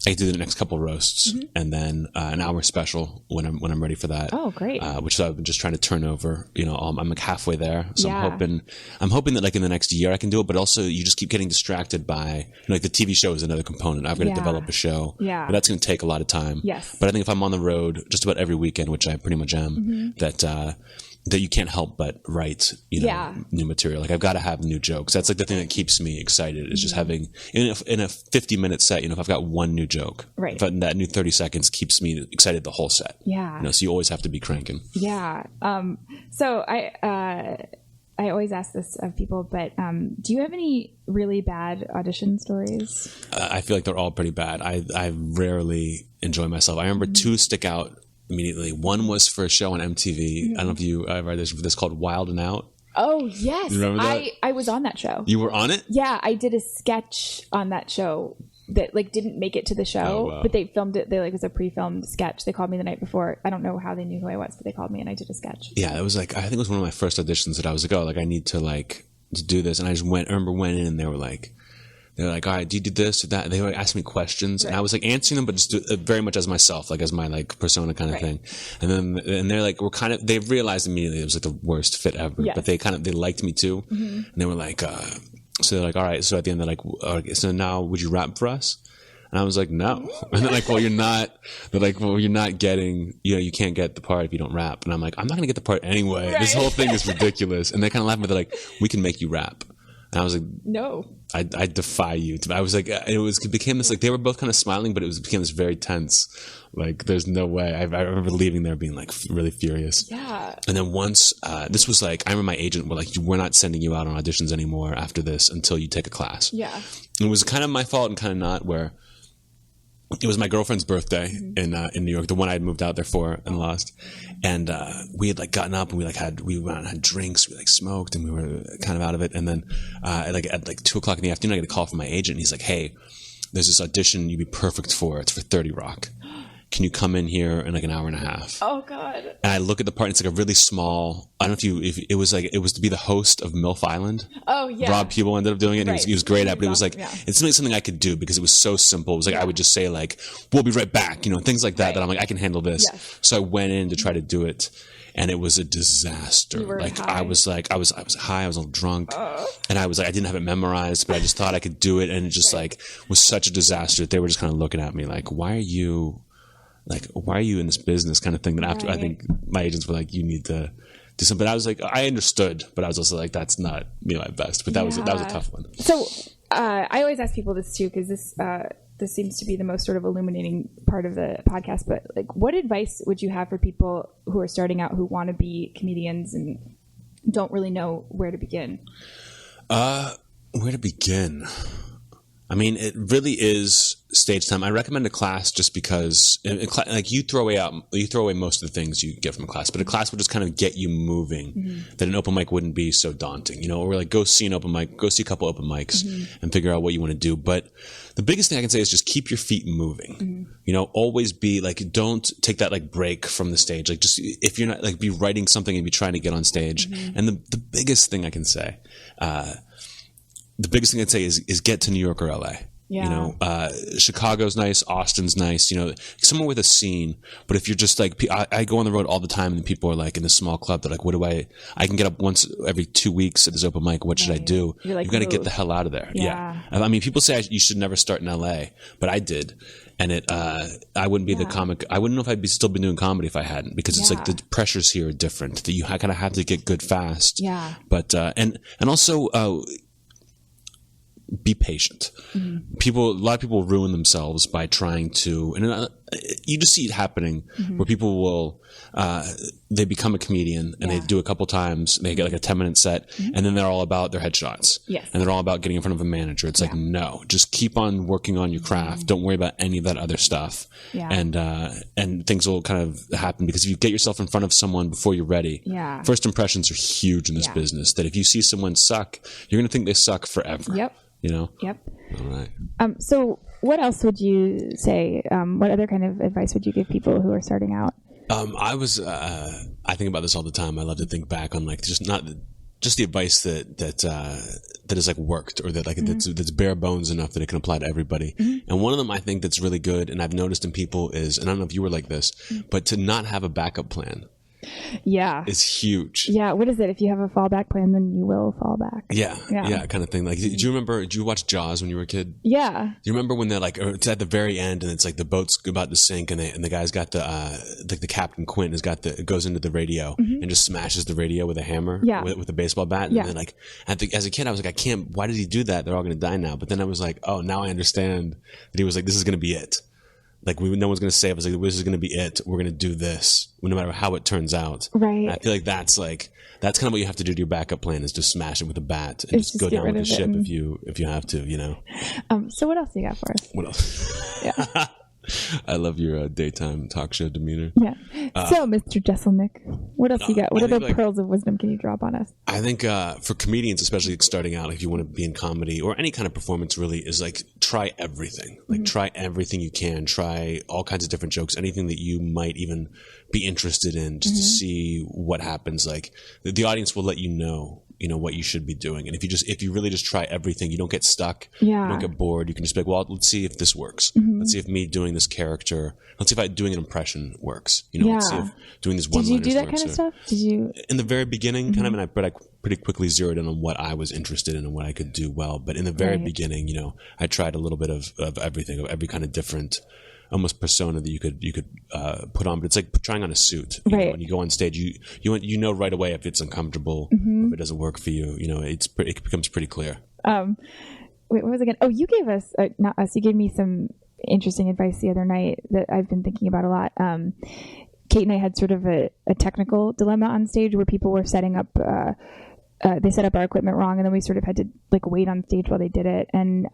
I do the next couple roasts and then an hour special when I'm ready for that. Oh, great! Which I've been just trying to turn over. You know, I'm like halfway there, so I'm hoping that like in the next year I can do it. But also, you just keep getting distracted by like the TV show is another component. I've got to develop a show, but that's going to take a lot of time. Yes, but I think if I'm on the road just about every weekend, which I pretty much am, that you can't help but write, new material. Like I've got to have new jokes. That's like the thing that keeps me excited is just having in a 50-minute set. You know, if I've got one new joke, right? But that new 30 seconds keeps me excited the whole set. Yeah. You know, so you always have to be cranking. Yeah. So I always ask this of people, but do you have any really bad audition stories? I feel like they're all pretty bad. I rarely enjoy myself. I remember two stick out immediately. One was for a show on MTV. I don't know if you ever this called Wild and Out. Oh, yes. You remember that? I was on that show. You were on it? Yeah, I did a sketch on that show that like didn't make it to the show, but they filmed it. They like it was a pre-filmed sketch. They called me the night before. I don't know how they knew who I was, but they called me and I did a sketch. Yeah, it was like, I think it was one of my first auditions that I was like, oh, like I need to like to do this. And I just went in and they were like, all right, do you do this or that? And they would ask me questions, and I was like answering them, but just very much as myself, like as my like persona kind of thing. And they're like, they realized immediately it was like the worst fit ever, but they liked me too. And they were like, so they're like, all right. So at the end, they're like, okay, so now would you rap for us? And I was like, no. And they're like, well, you're not. They're like, well, you're not getting. You know, you can't get the part if you don't rap. And I'm like, I'm not gonna get the part anyway. This whole thing is ridiculous. And they kind of laugh at me. They're like, we can make you rap. And I was like, No. I defy you. I was like, it became this, like, they were both kind of smiling, but became this very tense. Like, there's no way. I remember leaving there being like really furious. Yeah. And then once, this was like, I remember my agent were like, we're not sending you out on auditions anymore after this until you take a class. Yeah. And it was kind of my fault and kind of not, where it was my girlfriend's birthday in New York, the one I had moved out there for and lost. And we had like gotten up and we went out and had drinks, we like smoked and we were kind of out of it. And then at 2:00 in the afternoon, I get a call from my agent and he's like, hey, there's this audition you'd be perfect for. It's for 30 Rock. Can you come in here in like an hour and a half? Oh God. And I look at the part, and it's like a really small, I don't know if it was to be the host of MILF Island. Oh yeah. Rob Peeble ended up doing it. And Right. he was great at it, but it was like, Yeah. it's something I could do because it was so simple. It was like, I would just say like, we'll be right back, things like that, Right. that I'm like, I can handle this. Yes. So I went in to try to do it. And it was a disaster. You were like high. I was high, I was a little drunk, and I was like, I didn't have it memorized, but I just thought I could do it, and it just like was such a disaster that they were just kind of looking at me like, why are you in this business kind of thing? That after I think my agents were like, you need to do something. I was like, I understood, but I was also like, that's not me my best. But that was a tough one. So I always ask people this too, because this seems to be the most sort of illuminating part of the podcast. But like, what advice would you have for people who are starting out, who want to be comedians and don't really know where to begin? Where to begin? I mean, it really is stage time. I recommend a class just because, like, you throw away most of the things you get from a class, but a class will just kind of get you moving. That an open mic wouldn't be so daunting, or like go see an open mic, go see a couple open mics, and figure out what you want to do. But the biggest thing I can say is just keep your feet moving. Always be like, don't take that like break from the stage. Like, just if you're not like be writing something and be trying to get on stage. And the biggest thing I can say. The biggest thing I'd say is get to New York or LA. Yeah. Chicago's nice, Austin's nice, somewhere with a scene. But if you're just like, I go on the road all the time and people are like in this small club, they're like, what do I can get up once every 2 weeks at this open mic. What should I do? You're like, you got to get the hell out of there. Yeah. I mean, people say you should never start in LA, but I did. And I wouldn't be the comic. I wouldn't know if I'd still be doing comedy if I hadn't, because it's like the pressures here are different, that you kind of have to get good fast. Yeah. But, and also, be patient. A lot of people ruin themselves by trying to, and you just see it happening where people will, they become a comedian and they do a couple times, and they get like a 10-minute set, and then they're all about their headshots. Yes. And they're all about getting in front of a manager. It's like, no, just keep on working on your craft. Don't worry about any of that other stuff. Yeah. And things will kind of happen, because if you get yourself in front of someone before you're ready, first impressions are huge in this business. That if you see someone suck, you're going to think they suck forever. Yep. Yep. All right. So what else would you say? What other kind of advice would you give people who are starting out? I think about this all the time. I love to think back on like just the advice that has like worked, or that like that's bare bones enough that it can apply to everybody. And one of them I think that's really good, and I've noticed in people is, and I don't know if you were like this, but to not have a backup plan. Yeah. Is huge. Yeah. What is it? If you have a fallback plan, then you will fall back. Yeah. Kind of thing. Like, did you watch Jaws when you were a kid? Yeah. Do you remember when they're like, or it's at the very end and it's like the boat's about to sink, and the guy's got the Captain Quint has got goes into the radio and just smashes the radio with a hammer with a baseball bat. And then like, as a kid, I was like, why did he do that? They're all going to die now. But then I was like, oh, now I understand that he was like, this is going to be it. Like, no one's going to save us. Like, this is going to be it. We're going to do this, no matter how it turns out. Right. And I feel like that's kind of what you have to do to your backup plan, is just smash it with a bat and just go down with the ship if you have to, So what else do you got for us? What else? Yeah. I love your daytime talk show demeanor. Yeah. So, Mr. Jesselnik, what else you got? What other pearls of wisdom can you drop on us? I think for comedians, especially starting out, if you want to be in comedy or any kind of performance, really is like try everything. Like try everything you can. Try all kinds of different jokes, anything that you might even be interested in, just to see what happens. Like the audience will let you know what you should be doing. And if you really just try everything, you don't get stuck. Yeah. You don't get bored. You can just be like, well, let's see if this works. Let's see if me doing this character, let's see if doing an impression works. Let's see if doing this one-liners works. Did you do that kind of stuff? Did you? In the very beginning, kind of, but I pretty quickly zeroed in on what I was interested in and what I could do well. But in the very beginning, I tried a little bit of everything, of every kind of different almost persona that you could put on, but it's like trying on a suit. When you go on stage, you know right away if it's uncomfortable, if it doesn't work for you. It becomes pretty clear. Wait, what was it again? Oh, you gave us, not us, you gave me some interesting advice the other night that I've been thinking about a lot. Kate and I had sort of a technical dilemma on stage where people were setting up, they set up our equipment wrong, and then we sort of had to like wait on stage while they did it. And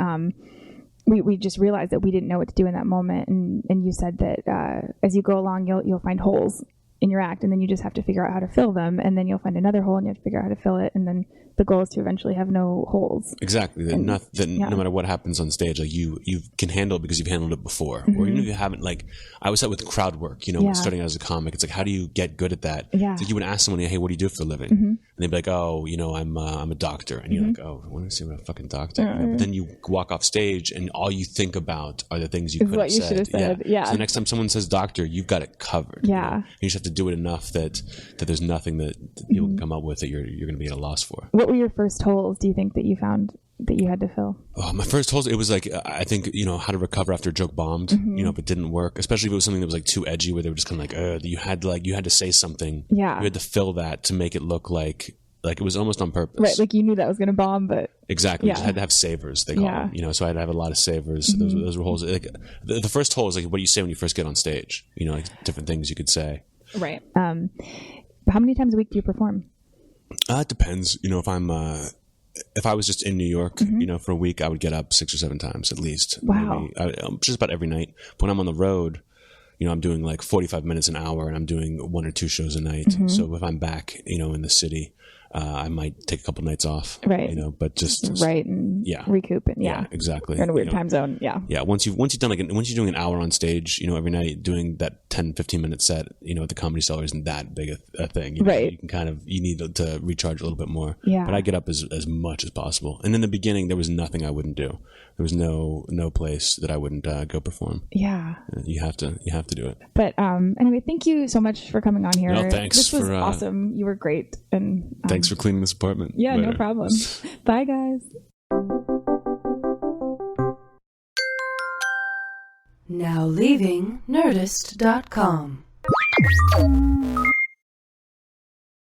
we just realized that we didn't know what to do in that moment. And you said that as you go along, you'll find holes in your act, and then you just have to figure out how to fill them, and then you'll find another hole and you have to figure out how to fill it, and then the goal is to eventually have no holes. Exactly. No matter what happens on stage, like you can handle it because you've handled it before. Or even if you haven't, like I was at with crowd work, starting out as a comic, it's like, how do you get good at that? Yeah. It's like you would ask someone, hey, what do you do for a living? And they'd be like, oh, I'm a doctor. And you're like, oh, I want to say I'm a fucking doctor. But then you walk off stage and all you think about are the things you could have said. Yeah. So the next time someone says doctor, you've got it covered. Yeah. You just have to do it enough that there's nothing that people can come up with that you're going to be at a loss for. What were your first holes, do you think, that you found that you had to fill? Oh, my first holes, it was like, I think, how to recover after a joke bombed, if it didn't work, especially if it was something that was like too edgy where they were just kind of like, you had to say something. Yeah. You had to fill that to make it look like it was almost on purpose. Right. Like you knew that was going to bomb, but. Exactly. You just had to have savers, they call them. So I had to have a lot of savers. Those were holes. Like, the first hole is like what do you say when you first get on stage? Like different things you could say. Right. How many times a week do you perform? It depends. If I was just in New York, for a week, I would get up 6 or 7 times at least. Wow. Maybe, just about every night. But when I'm on the road, I'm doing like 45 minutes an hour, and I'm doing 1 or 2 shows a night. So if I'm back, in the city, I might take a couple nights off. Right. But just and recoup and exactly. You're in a weird time zone. Yeah. Yeah. Once you've done once you're doing an hour on stage, every night doing that 10-15 minute set, at the Comedy Cellar isn't that big a thing. Right. You can you need to recharge a little bit more. Yeah. But I get up as much as possible. And in the beginning, there was nothing I wouldn't do. There was no place that I wouldn't go perform. Yeah. You have to do it. But anyway, thank you so much for coming on here. No, thanks. This was awesome. You were great. And thanks for cleaning this apartment. Yeah, later. No problem. Bye, guys. Now leaving Nerdist.com.